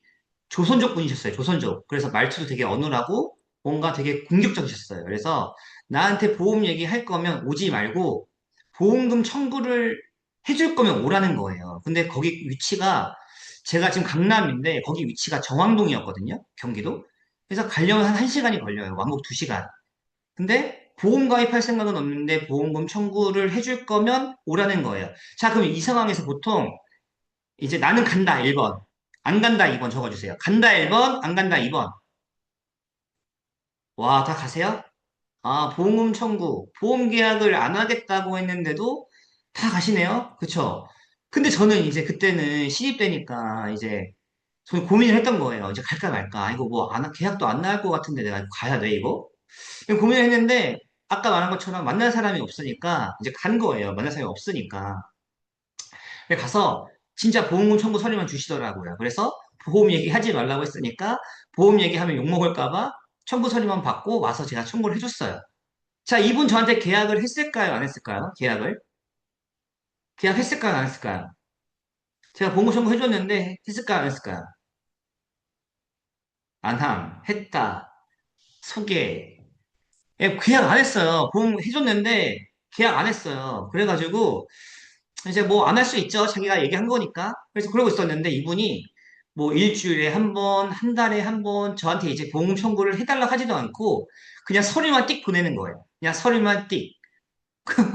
조선족 분이셨어요. 조선족. 그래서 말투도 되게 어눌하고 뭔가 되게 공격적이셨어요. 그래서 나한테 보험 얘기 할 거면 오지 말고 보험금 청구를 해줄 거면 오라는 거예요. 근데 거기 위치가 제가 지금 강남인데 거기 위치가 정왕동이었거든요. 경기도. 그래서 가려면 한 1시간이 걸려요. 왕복 2시간. 근데 보험 가입할 생각은 없는데 보험금 청구를 해줄 거면 오라는 거예요. 자, 그럼 이 상황에서 보통 이제 나는 간다 1번, 안 간다 2번 적어주세요. 간다 1번, 안 간다 2번. 와, 다 가세요? 아, 보험금 청구, 보험 계약을 안 하겠다고 했는데도 다 가시네요? 그쵸? 근데 저는 이제 그때는 신입 때니까 이제 저는 고민을 했던 거예요. 이제 갈까 말까. 이거 뭐 계약도 안 나올 것 같은데 내가 가야 돼, 이거? 고민을 했는데 아까 말한 것처럼 만날 사람이 없으니까 이제 간 거예요. 만날 사람이 없으니까. 근데 가서 진짜 보험금 청구 서류만 주시더라고요. 그래서 보험 얘기하지 말라고 했으니까 보험 얘기하면 욕먹을까 봐 청구 서류만 받고 와서 제가 청구를 해줬어요. 자, 이분 저한테 계약을 했을까요? 안 했을까요? 계약을? 계약했을까요? 안 했을까요? 제가 보험 청구 해줬는데 했을까요? 안 했을까요? 안함, 했다, 소개. 예, 계약 안 했어요. 보험 해줬는데 계약 안 했어요. 그래가지고 이제 뭐 안 할 수 있죠. 자기가 얘기한 거니까. 그래서 그러고 있었는데 이분이 뭐 일주일에 한 번, 한 달에 한 번 저한테 이제 보험 청구를 해달라고 하지도 않고 그냥 서류만 띡 보내는 거예요. 그냥 서류만 띡.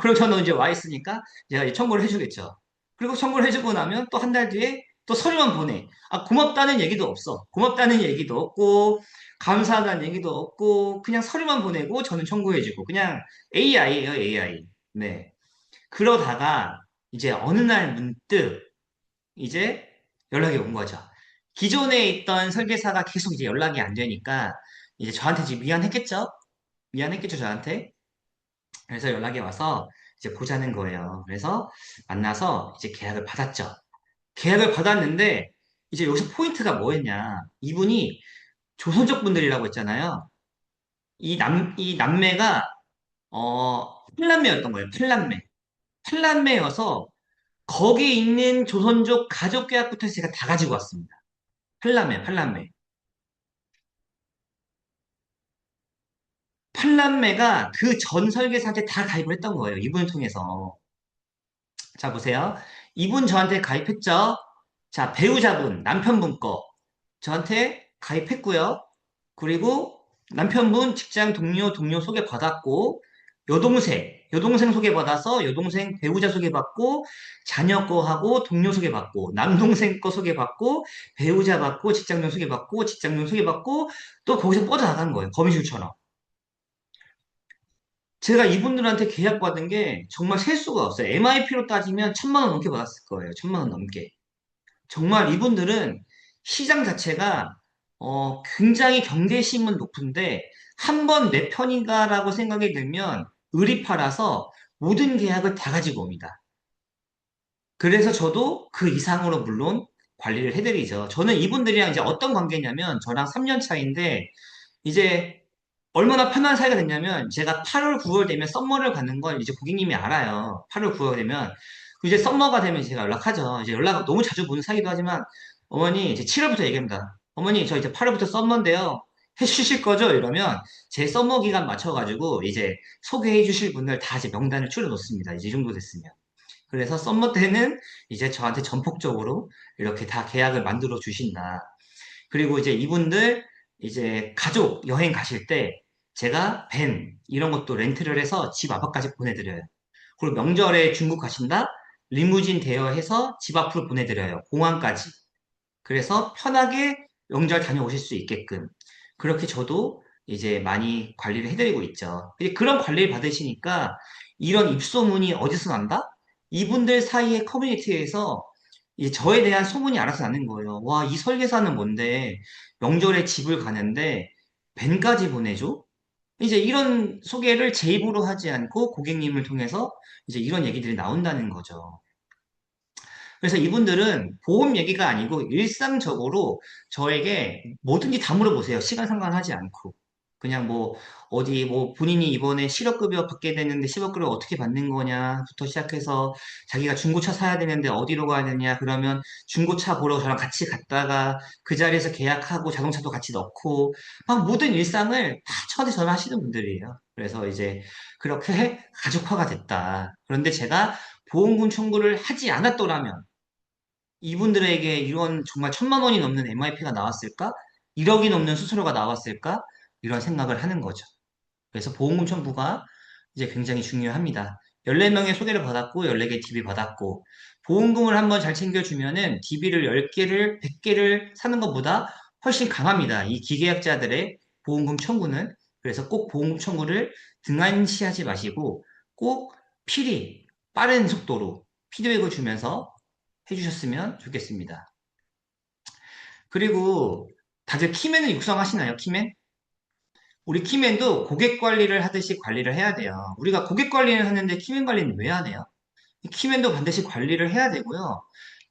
그리고 저는 이제 와 있으니까 제가 이제 청구를 해주겠죠. 그리고 청구를 해주고 나면 또 한 달 뒤에 또 서류만 보내. 아, 고맙다는 얘기도 없어. 고맙다는 얘기도 없고, 감사하다는 얘기도 없고, 그냥 서류만 보내고 저는 청구해주고, 그냥 AI예요, AI. 네. 그러다가 이제 어느 날 문득 이제 연락이 온 거죠. 기존에 있던 설계사가 계속 이제 연락이 안 되니까 이제 저한테 지금 미안했겠죠? 미안했겠죠, 저한테? 그래서 연락이 와서 이제 보자는 거예요. 그래서 만나서 이제 계약을 받았죠. 계약을 받았는데 이제 여기서 포인트가 뭐였냐. 이분이 조선족 분들이라고 했잖아요. 이 남매가, 팔남매였던 거예요. 팔남매. 팔남매여서 거기 있는 조선족 가족 계약부터 해서 제가 다 가지고 왔습니다. 팔남매, 팔남매. 팔남매가 그 전 설계사한테 다 가입을 했던 거예요. 이분을 통해서. 자, 보세요. 이분 저한테 가입했죠? 자, 배우자분, 남편분 거 저한테 가입했고요. 그리고 남편분 직장 동료 소개 받았고, 여동생 소개 받아서 여동생 배우자 소개 받고, 자녀 거 하고, 동료 소개 받고, 남동생 거 소개 받고, 배우자 받고, 직장용 소개 받고, 직장용 소개 받고, 또 거기서 뻗어나간 거예요. 거미줄처럼. 제가 이분들한테 계약받은 게 정말 셀 수가 없어요. MIP로 따지면 1,000만 원 넘게 받았을 거예요. 1,000만 원 넘게. 정말 이분들은 시장 자체가 굉장히 경계심은 높은데 한 번 내 편인가라고 생각이 들면 의리파라서 모든 계약을 다 가지고 옵니다. 그래서 저도 그 이상으로 물론 관리를 해드리죠. 저는 이분들이랑 이제 어떤 관계냐면 저랑 3년 차인데 이제 얼마나 편한 사이가 됐냐면 제가 8월, 9월 되면 썸머를 가는 걸 이제 고객님이 알아요. 8월, 9월 되면 이제 썸머가 되면 제가 연락하죠. 이제 연락 너무 자주 보는 사이기도 하지만 어머니 이제 7월부터 얘기합니다. 어머니 저 이제 8월부터 썸머인데요. 해주실 거죠? 이러면 제 썸머 기간 맞춰가지고 이제 소개해 주실 분들 다 이제 명단을 추려놓습니다. 이제 이 정도 됐으면. 그래서 썸머 때는 이제 저한테 전폭적으로 이렇게 다 계약을 만들어 주신다. 그리고 이제 이분들 이제 가족 여행 가실 때 제가 밴 이런 것도 렌트를 해서 집 앞까지 보내드려요. 그리고 명절에 중국 가신다? 리무진 대여해서 집 앞으로 보내드려요. 공항까지. 그래서 편하게 명절 다녀오실 수 있게끔. 그렇게 저도 이제 많이 관리를 해드리고 있죠. 이제 그런 관리를 받으시니까 이런 입소문이 어디서 난다? 이분들 사이의 커뮤니티에서 이제 저에 대한 소문이 알아서 나는 거예요. 와, 이 설계사는 뭔데 명절에 집을 가는데 밴까지 보내줘? 이제 이런 소개를 제 입으로 하지 않고 고객님을 통해서 이제 이런 얘기들이 나온다는 거죠. 그래서 이분들은 보험 얘기가 아니고 일상적으로 저에게 뭐든지 다 물어보세요. 시간 상관하지 않고. 그냥 뭐 어디 뭐 본인이 이번에 실업급여 받게 됐는데 실업급여 어떻게 받는 거냐부터 시작해서 자기가 중고차 사야 되는데 어디로 가야 되냐 그러면 중고차 보러 저랑 같이 갔다가 그 자리에서 계약하고 자동차도 같이 넣고 막 모든 일상을 다 저한테 전화하시는 분들이에요. 그래서 이제 그렇게 가족화가 됐다. 그런데 제가 보험금 청구를 하지 않았더라면 이분들에게 이런 정말 1,000만 원이 넘는 MIP가 나왔을까? 1억이 넘는 수수료가 나왔을까? 이런 생각을 하는 거죠. 그래서 보험금 청구가 이제 굉장히 중요합니다. 14명의 소개를 받았고 14개 DB 받았고 보험금을 한번 잘 챙겨주면은 DB를 10개를 100개를 사는 것보다 훨씬 강합니다. 이 기계약자들의 보험금 청구는. 그래서 꼭 보험금 청구를 등한시하지 마시고 꼭 필히 빠른 속도로 피드백을 주면서 해주셨으면 좋겠습니다. 그리고 다들 키맨을 육성하시나요? 키맨? 우리 키맨도 고객 관리를 하듯이 관리를 해야 돼요. 우리가 고객 관리를 하는데 키맨 관리는 왜 안 해요? 키맨도 반드시 관리를 해야 되고요.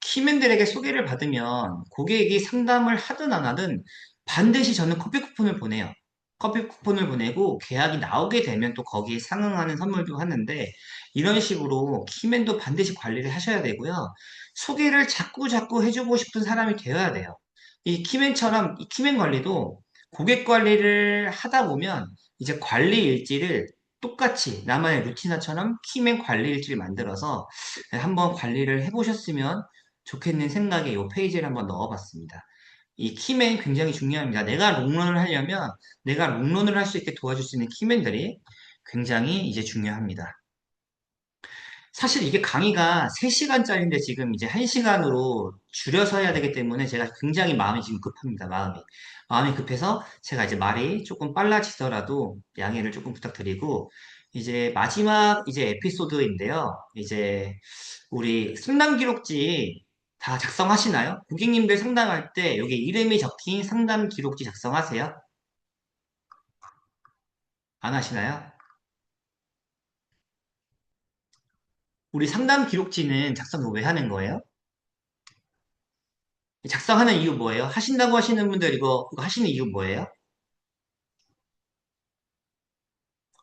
키맨들에게 소개를 받으면 고객이 상담을 하든 안 하든 반드시 저는 커피 쿠폰을 보내요. 커피 쿠폰을 보내고 계약이 나오게 되면 또 거기에 상응하는 선물도 하는데 이런 식으로 키맨도 반드시 관리를 하셔야 되고요. 소개를 자꾸 자꾸 해주고 싶은 사람이 되어야 돼요. 이 키맨처럼 이 키맨 관리도 고객 관리를 하다 보면 이제 관리 일지를 똑같이 나만의 루틴화처럼 키맨 관리 일지를 만들어서 한번 관리를 해보셨으면 좋겠는 생각에 이 페이지를 한번 넣어봤습니다. 이 키맨 굉장히 중요합니다. 내가 롱런을 하려면 내가 롱런을 할 수 있게 도와줄 수 있는 키맨들이 굉장히 이제 중요합니다. 사실 이게 강의가 3시간짜리인데 지금 이제 1시간으로 줄여서 해야 되기 때문에 제가 굉장히 마음이 지금 급합니다. 마음이. 마음이 급해서 제가 이제 말이 조금 빨라지더라도 양해를 조금 부탁드리고 이제 마지막 이제 에피소드인데요. 이제 우리 상담 기록지 다 작성하시나요? 고객님들 상담할 때 여기 이름이 적힌 상담 기록지 작성하세요? 안 하시나요? 우리 상담 기록지는 작성 왜 하는 거예요? 작성하는 이유 뭐예요? 하신다고 하시는 분들 이거 하시는 이유 뭐예요?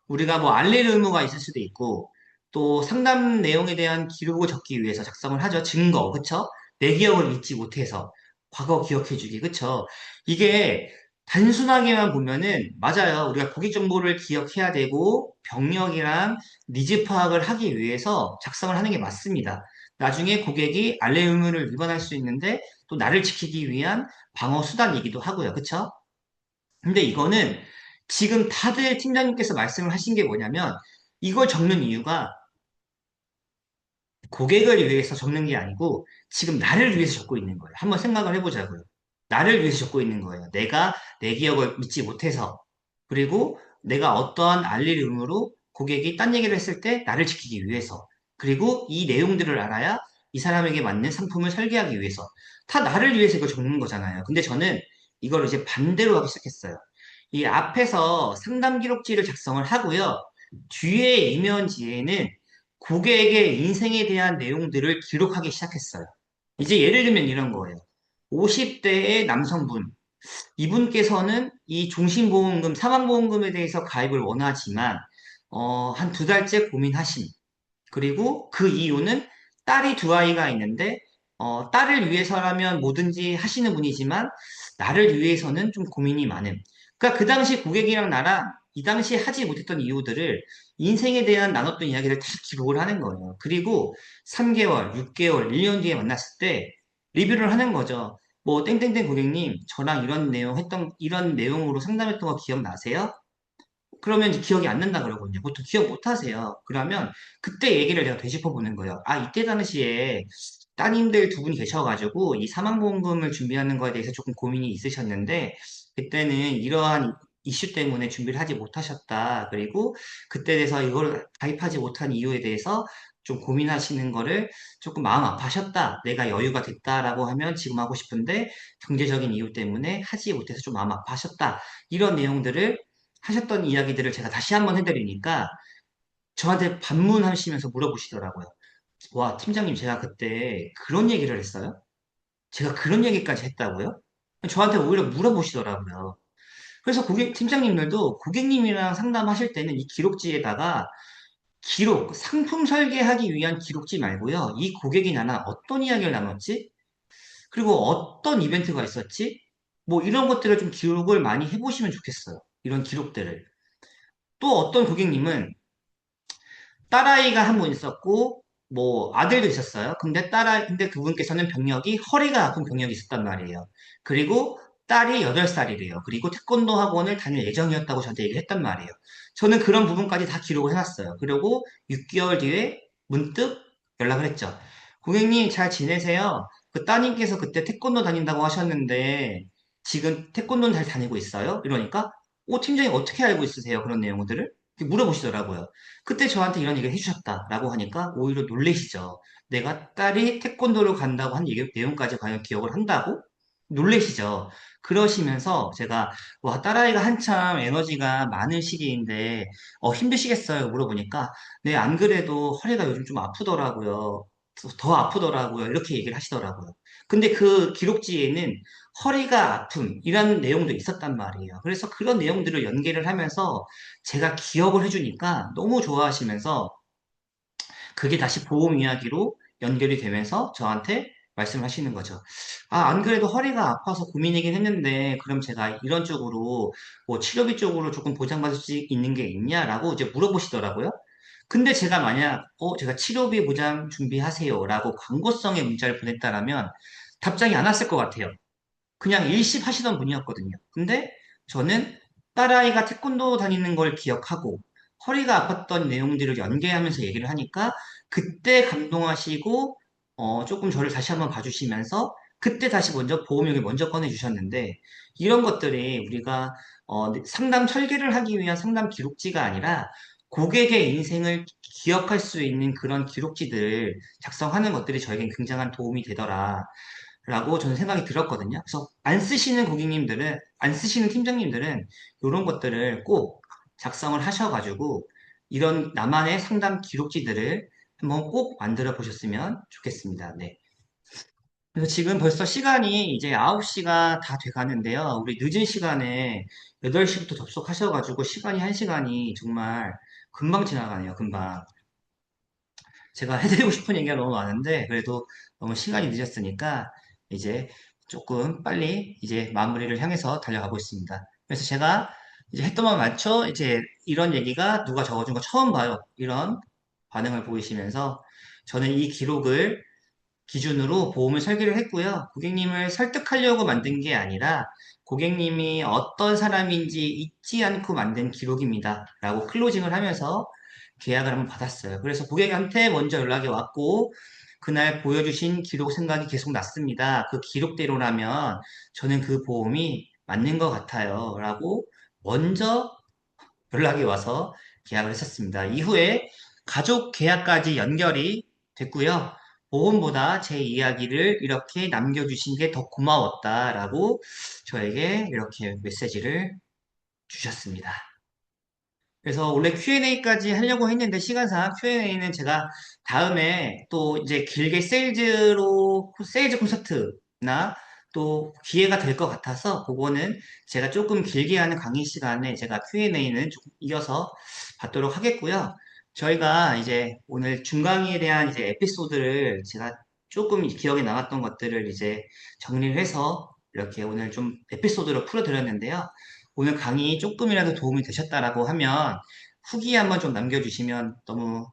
우리가 뭐 알릴 의무가 있을 수도 있고 또 상담 내용에 대한 기록을 적기 위해서 작성을 하죠. 증거, 그쵸? 내 기억을 잊지 못해서 과거 기억해주기, 그쵸? 이게 단순하게만 보면은 맞아요. 우리가 고객 정보를 기억해야 되고 병력이랑 니즈 파악을 하기 위해서 작성을 하는 게 맞습니다. 나중에 고객이 알릴 의무를 위반할 수 있는데 또 나를 지키기 위한 방어 수단이기도 하고요. 그쵸? 근데 이거는 지금 다들 팀장님께서 말씀을 하신 게 뭐냐면 이걸 적는 이유가 고객을 위해서 적는 게 아니고 지금 나를 위해서 적고 있는 거예요. 한번 생각을 해보자고요. 나를 위해서 적고 있는 거예요. 내가 내 기억을 잊지 못해서 그리고 내가 어떠한 알릴 의무로 고객이 딴 얘기를 했을 때 나를 지키기 위해서 그리고 이 내용들을 알아야 이 사람에게 맞는 상품을 설계하기 위해서 다 나를 위해서 이걸 적는 거잖아요. 근데 저는 이걸 이제 반대로 하기 시작했어요. 이 앞에서 상담 기록지를 작성을 하고요. 뒤에 이면지에는 고객의 인생에 대한 내용들을 기록하기 시작했어요. 이제 예를 들면 이런 거예요. 50대의 남성분, 이분께서는 이 종신보험금, 사망보험금에 대해서 가입을 원하지만, 한 2달째 고민하심. 그리고 그 이유는 딸이 2아이가 있는데, 딸을 위해서라면 뭐든지 하시는 분이지만, 나를 위해서는 좀 고민이 많음. 그러니까 그 당시 고객이랑 나랑 이 당시에 하지 못했던 이유들을 인생에 대한 나눴던 이야기를 다 기록을 하는 거예요. 그리고 3개월, 6개월, 1년 뒤에 만났을 때 리뷰를 하는 거죠. 뭐, 땡땡땡 고객님, 저랑 이런 내용 했던, 이런 내용으로 상담했던 거 기억나세요? 그러면 이제 기억이 안 난다 그러거든요. 보통 기억 못 하세요. 그러면 그때 얘기를 내가 되짚어 보는 거예요. 아, 이때 당시에 따님들 2분이 계셔가지고 이 사망보험금을 준비하는 거에 대해서 조금 고민이 있으셨는데 그때는 이러한 이슈 때문에 준비를 하지 못하셨다. 그리고 그때 돼서 이걸 가입하지 못한 이유에 대해서 좀 고민하시는 거를 조금 마음 아파하셨다. 내가 여유가 됐다라고 하면 지금 하고 싶은데 경제적인 이유 때문에 하지 못해서 좀 마음 아파하셨다. 이런 내용들을 하셨던 이야기들을 제가 다시 한번 해드리니까 저한테 반문하시면서 물어보시더라고요. 와, 팀장님, 제가 그때 그런 얘기를 했어요? 제가 그런 얘기까지 했다고요? 저한테 오히려 물어보시더라고요. 그래서 팀장님들도 고객님이랑 상담하실 때는 이 기록지에다가 상품 설계하기 위한 기록지 말고요. 이 고객이 나랑 어떤 이야기를 나눴지? 그리고 어떤 이벤트가 있었지? 뭐 이런 것들을 좀 기록을 많이 해보시면 좋겠어요. 이런 기록들을. 또 어떤 고객님은 딸아이가 한 분 있었고, 뭐, 아들도 있었어요. 근데 그분께서는 허리가 아픈 병력이 있었단 말이에요. 그리고 딸이 8살이래요. 그리고 태권도 학원을 다닐 예정이었다고 저한테 얘기를 했단 말이에요. 저는 그런 부분까지 다 기록을 해놨어요. 그리고 6개월 뒤에 문득 연락을 했죠. 고객님 잘 지내세요? 그 따님께서 그때 태권도 다닌다고 하셨는데, 지금 태권도는 잘 다니고 있어요? 이러니까, 팀장님 어떻게 알고 있으세요? 그런 내용들을? 이렇게 물어보시더라고요. 그때 저한테 이런 얘기를 해주셨다라고 하니까 오히려 놀래시죠. 내가 딸이 태권도를 간다고 한 내용까지 과연 기억을 한다고? 놀래시죠. 그러시면서 제가 와 딸아이가 한참 에너지가 많은 시기인데 힘드시겠어요? 물어보니까 네, 안 그래도 허리가 요즘 좀 아프더라고요. 더 아프더라고요. 이렇게 얘기를 하시더라고요. 근데 그 기록지에는 허리가 아픔이라는 내용도 있었단 말이에요. 그래서 그런 내용들을 연계를 하면서 제가 기억을 해주니까 너무 좋아하시면서 그게 다시 보험 이야기로 연결이 되면서 저한테 말씀하시는 거죠. 안 그래도 허리가 아파서 고민이긴 했는데, 그럼 제가 이런 쪽으로, 뭐 치료비 쪽으로 조금 보장받을 수 있는 게 있냐라고 이제 물어보시더라고요. 근데 제가 만약, 제가 치료비 보장 준비하세요 라고 광고성의 문자를 보냈다라면 답장이 안 왔을 것 같아요. 그냥 일십 하시던 분이었거든요. 근데 저는 딸아이가 태권도 다니는 걸 기억하고 허리가 아팠던 내용들을 연계하면서 얘기를 하니까 그때 감동하시고 조금 저를 다시 한번 봐주시면서 그때 다시 먼저 보험료를 먼저 꺼내주셨는데 이런 것들이 우리가 상담 설계를 하기 위한 상담 기록지가 아니라 고객의 인생을 기억할 수 있는 그런 기록지들을 작성하는 것들이 저에겐 굉장한 도움이 되더라. 라고 저는 생각이 들었거든요. 그래서 안 쓰시는 팀장님들은 이런 것들을 꼭 작성을 하셔가지고 이런 나만의 상담 기록지들을 한번 꼭 만들어 보셨으면 좋겠습니다. 네. 그래서 지금 벌써 시간이 이제 9시가 다 돼 가는데요. 우리 늦은 시간에 8시부터 접속하셔가지고 시간이 1시간이 정말 금방 지나가네요. 금방. 제가 해드리고 싶은 얘기가 너무 많은데 그래도 너무 시간이 늦었으니까 이제 조금 빨리 이제 마무리를 향해서 달려가고 있습니다. 그래서 제가 이제 했던 말 맞죠? 이제 이런 얘기가 누가 적어준 거 처음 봐요. 이런 반응을 보이시면서 저는 이 기록을 기준으로 보험을 설계를 했고요. 고객님을 설득하려고 만든 게 아니라 고객님이 어떤 사람인지 잊지 않고 만든 기록입니다. 라고 클로징을 하면서 계약을 한번 받았어요. 그래서 고객한테 먼저 연락이 왔고 그날 보여주신 기록 생각이 계속 났습니다. 그 기록대로라면 저는 그 보험이 맞는 것 같아요. 라고 먼저 연락이 와서 계약을 했었습니다. 이후에 가족 계약까지 연결이 됐고요. 보험보다 제 이야기를 이렇게 남겨주신 게 더 고마웠다라고 저에게 이렇게 메시지를 주셨습니다. 그래서 원래 Q&A까지 하려고 했는데 시간상 Q&A는 제가 다음에 또 이제 길게 세일즈 콘서트나 또 기회가 될 것 같아서 그거는 제가 조금 길게 하는 강의 시간에 제가 Q&A는 조금 이어서 받도록 하겠고요. 저희가 이제 오늘 중강의에 대한 이제 에피소드를 제가 조금 기억에 남았던 것들을 이제 정리를 해서 이렇게 오늘 좀 에피소드로 풀어드렸는데요. 오늘 강의 조금이라도 도움이 되셨다라고 하면 후기 한번 좀 남겨주시면 너무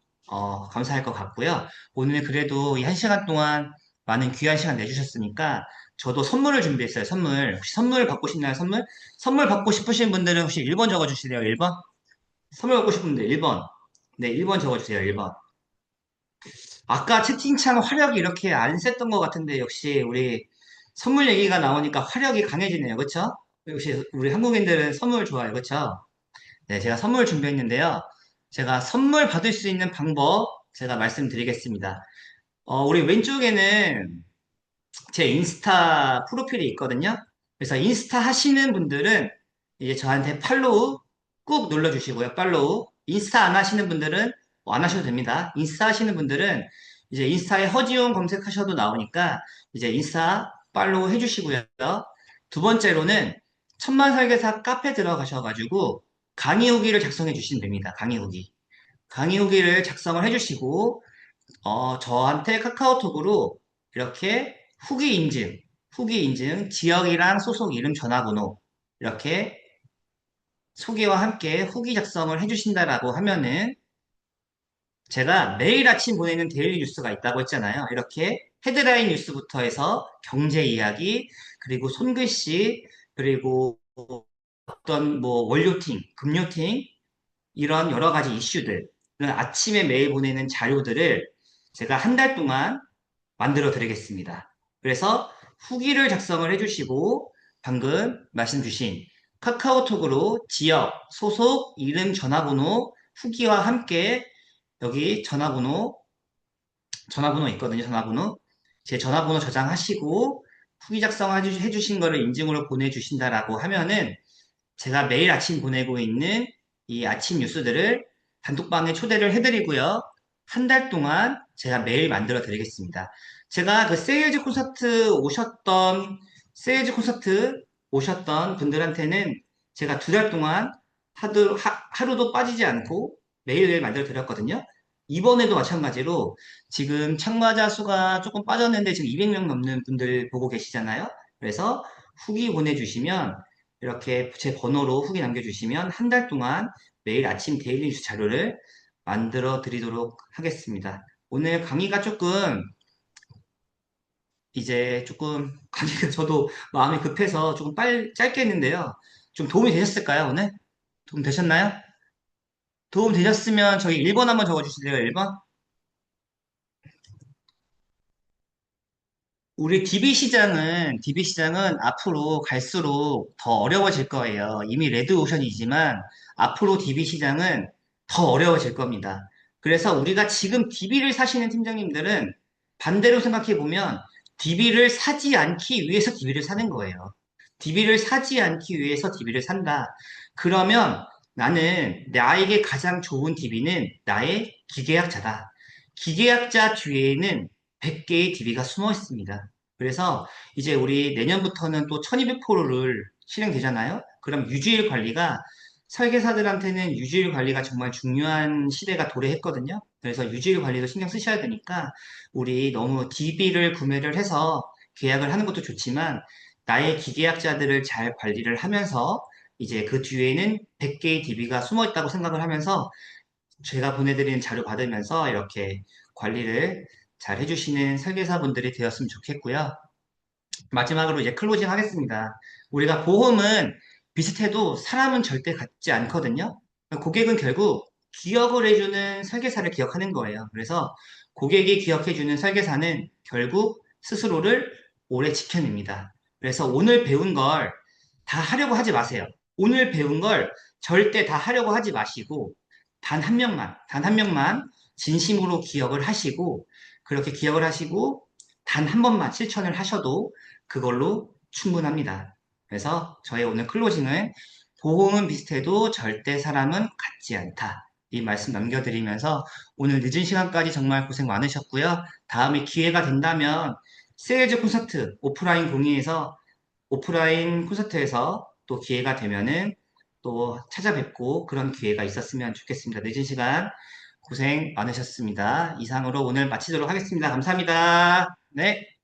감사할 것 같고요. 오늘 그래도 이 1시간 동안 많은 귀한 시간 내주셨으니까 저도 선물을 준비했어요. 혹시 선물 받고 싶나요? 선물 받고 싶으신 분들은 혹시 1번 적어주실래요? 1번? 선물 받고 싶은 분들 1번. 네, 1번 적어주세요. 1번. 아까 채팅창 화력이 이렇게 안 셌던 것 같은데 역시 우리 선물 얘기가 나오니까 화력이 강해지네요. 그쵸? 역시 우리 한국인들은 선물 좋아해요. 그쵸? 네, 제가 선물 준비했는데요. 제가 선물 받을 수 있는 방법 제가 말씀드리겠습니다. 우리 왼쪽에는 제 인스타 프로필이 있거든요. 그래서 인스타 하시는 분들은 이제 저한테 팔로우 꾹 눌러주시고요. 팔로우. 인스타 안 하시는 분들은 안 하셔도 됩니다. 인스타 하시는 분들은 이제 인스타에 허지용 검색하셔도 나오니까 이제 인스타 팔로우 해주시고요. 두 번째로는 천만 설계사 카페 들어가셔가지고 강의 후기를 작성해 주시면 됩니다. 강의 후기. 강의 후기를 작성을 해주시고, 저한테 카카오톡으로 이렇게 후기 인증, 지역이랑 소속 이름 전화번호, 이렇게 소개와 함께 후기 작성을 해주신다라고 하면은 제가 매일 아침 보내는 데일리 뉴스가 있다고 했잖아요. 이렇게 헤드라인 뉴스부터 해서 경제 이야기, 그리고 손글씨, 그리고 어떤 뭐 원료팅, 금료팅, 이런 여러 가지 이슈들, 이런 아침에 매일 보내는 자료들을 제가 한 달 동안 만들어 드리겠습니다. 그래서 후기를 작성을 해주시고 방금 말씀 주신 카카오톡으로 지역, 소속, 이름, 전화번호, 후기와 함께 여기 전화번호 있거든요. 전화번호. 제 전화번호 저장하시고 후기 작성해주신 거를 인증으로 보내주신다라고 하면은 제가 매일 아침 보내고 있는 이 아침 뉴스들을 단톡방에 초대를 해드리고요. 한 달 동안 제가 매일 만들어 드리겠습니다. 제가 그 세일즈 콘서트 오셨던 분들한테는 제가 두 달 동안 하루도 빠지지 않고 매일매일 만들어 드렸거든요. 이번에도 마찬가지로 지금 참가자 수가 조금 빠졌는데 지금 200명 넘는 분들 보고 계시잖아요. 그래서 후기 보내주시면 이렇게 제 번호로 후기 남겨주시면 한 달 동안 매일 아침 데일리 뉴스 자료를 만들어 드리도록 하겠습니다. 오늘 강의가 강의가 저도 마음이 급해서 조금 짧게 했는데요. 좀 도움이 되셨을까요, 오늘? 도움 되셨나요? 도움 되셨으면 저기 1번 한번 적어주실래요, 1번? 우리 DB 시장은 앞으로 갈수록 더 어려워질 거예요. 이미 레드오션이지만 앞으로 DB 시장은 더 어려워질 겁니다. 그래서 우리가 지금 DB를 사시는 팀장님들은 반대로 생각해 보면 DB를 사지 않기 위해서 DB를 사는 거예요. DB를 사지 않기 위해서 DB를 산다. 그러면 나는 나에게 가장 좋은 DB는 나의 기계학자다. 기계학자 뒤에는 100개의 DB가 숨어 있습니다. 그래서 이제 우리 내년부터는 또 1200포로를 실행되잖아요. 그럼 유지일 관리가 설계사들한테는 유지일 관리가 정말 중요한 시대가 도래했거든요. 그래서 유지일 관리도 신경 쓰셔야 되니까 우리 너무 DB를 구매를 해서 계약을 하는 것도 좋지만 나의 기계학자들을 잘 관리를 하면서 이제 그 뒤에는 100개의 DB가 숨어 있다고 생각을 하면서 제가 보내드리는 자료 받으면서 이렇게 관리를 잘 해주시는 설계사분들이 되었으면 좋겠고요. 마지막으로 이제 클로징 하겠습니다. 우리가 보험은 비슷해도 사람은 절대 같지 않거든요. 고객은 결국 기억을 해주는 설계사를 기억하는 거예요. 그래서 고객이 기억해주는 설계사는 결국 스스로를 오래 지켜냅니다. 그래서 오늘 배운 걸 다 하려고 하지 마세요. 오늘 배운 걸 절대 다 하려고 하지 마시고 단 한 명만 진심으로 기억을 하시고 그렇게 기억을 하시고 단 한 번만 실천을 하셔도 그걸로 충분합니다. 그래서 저의 오늘 클로징은 보험은 비슷해도 절대 사람은 같지 않다. 이 말씀 남겨드리면서 오늘 늦은 시간까지 정말 고생 많으셨고요. 다음에 기회가 된다면 세일즈 콘서트 오프라인 콘서트에서 또 기회가 되면은 또 찾아뵙고 그런 기회가 있었으면 좋겠습니다. 늦은 시간 고생 많으셨습니다. 이상으로 오늘 마치도록 하겠습니다. 감사합니다. 네.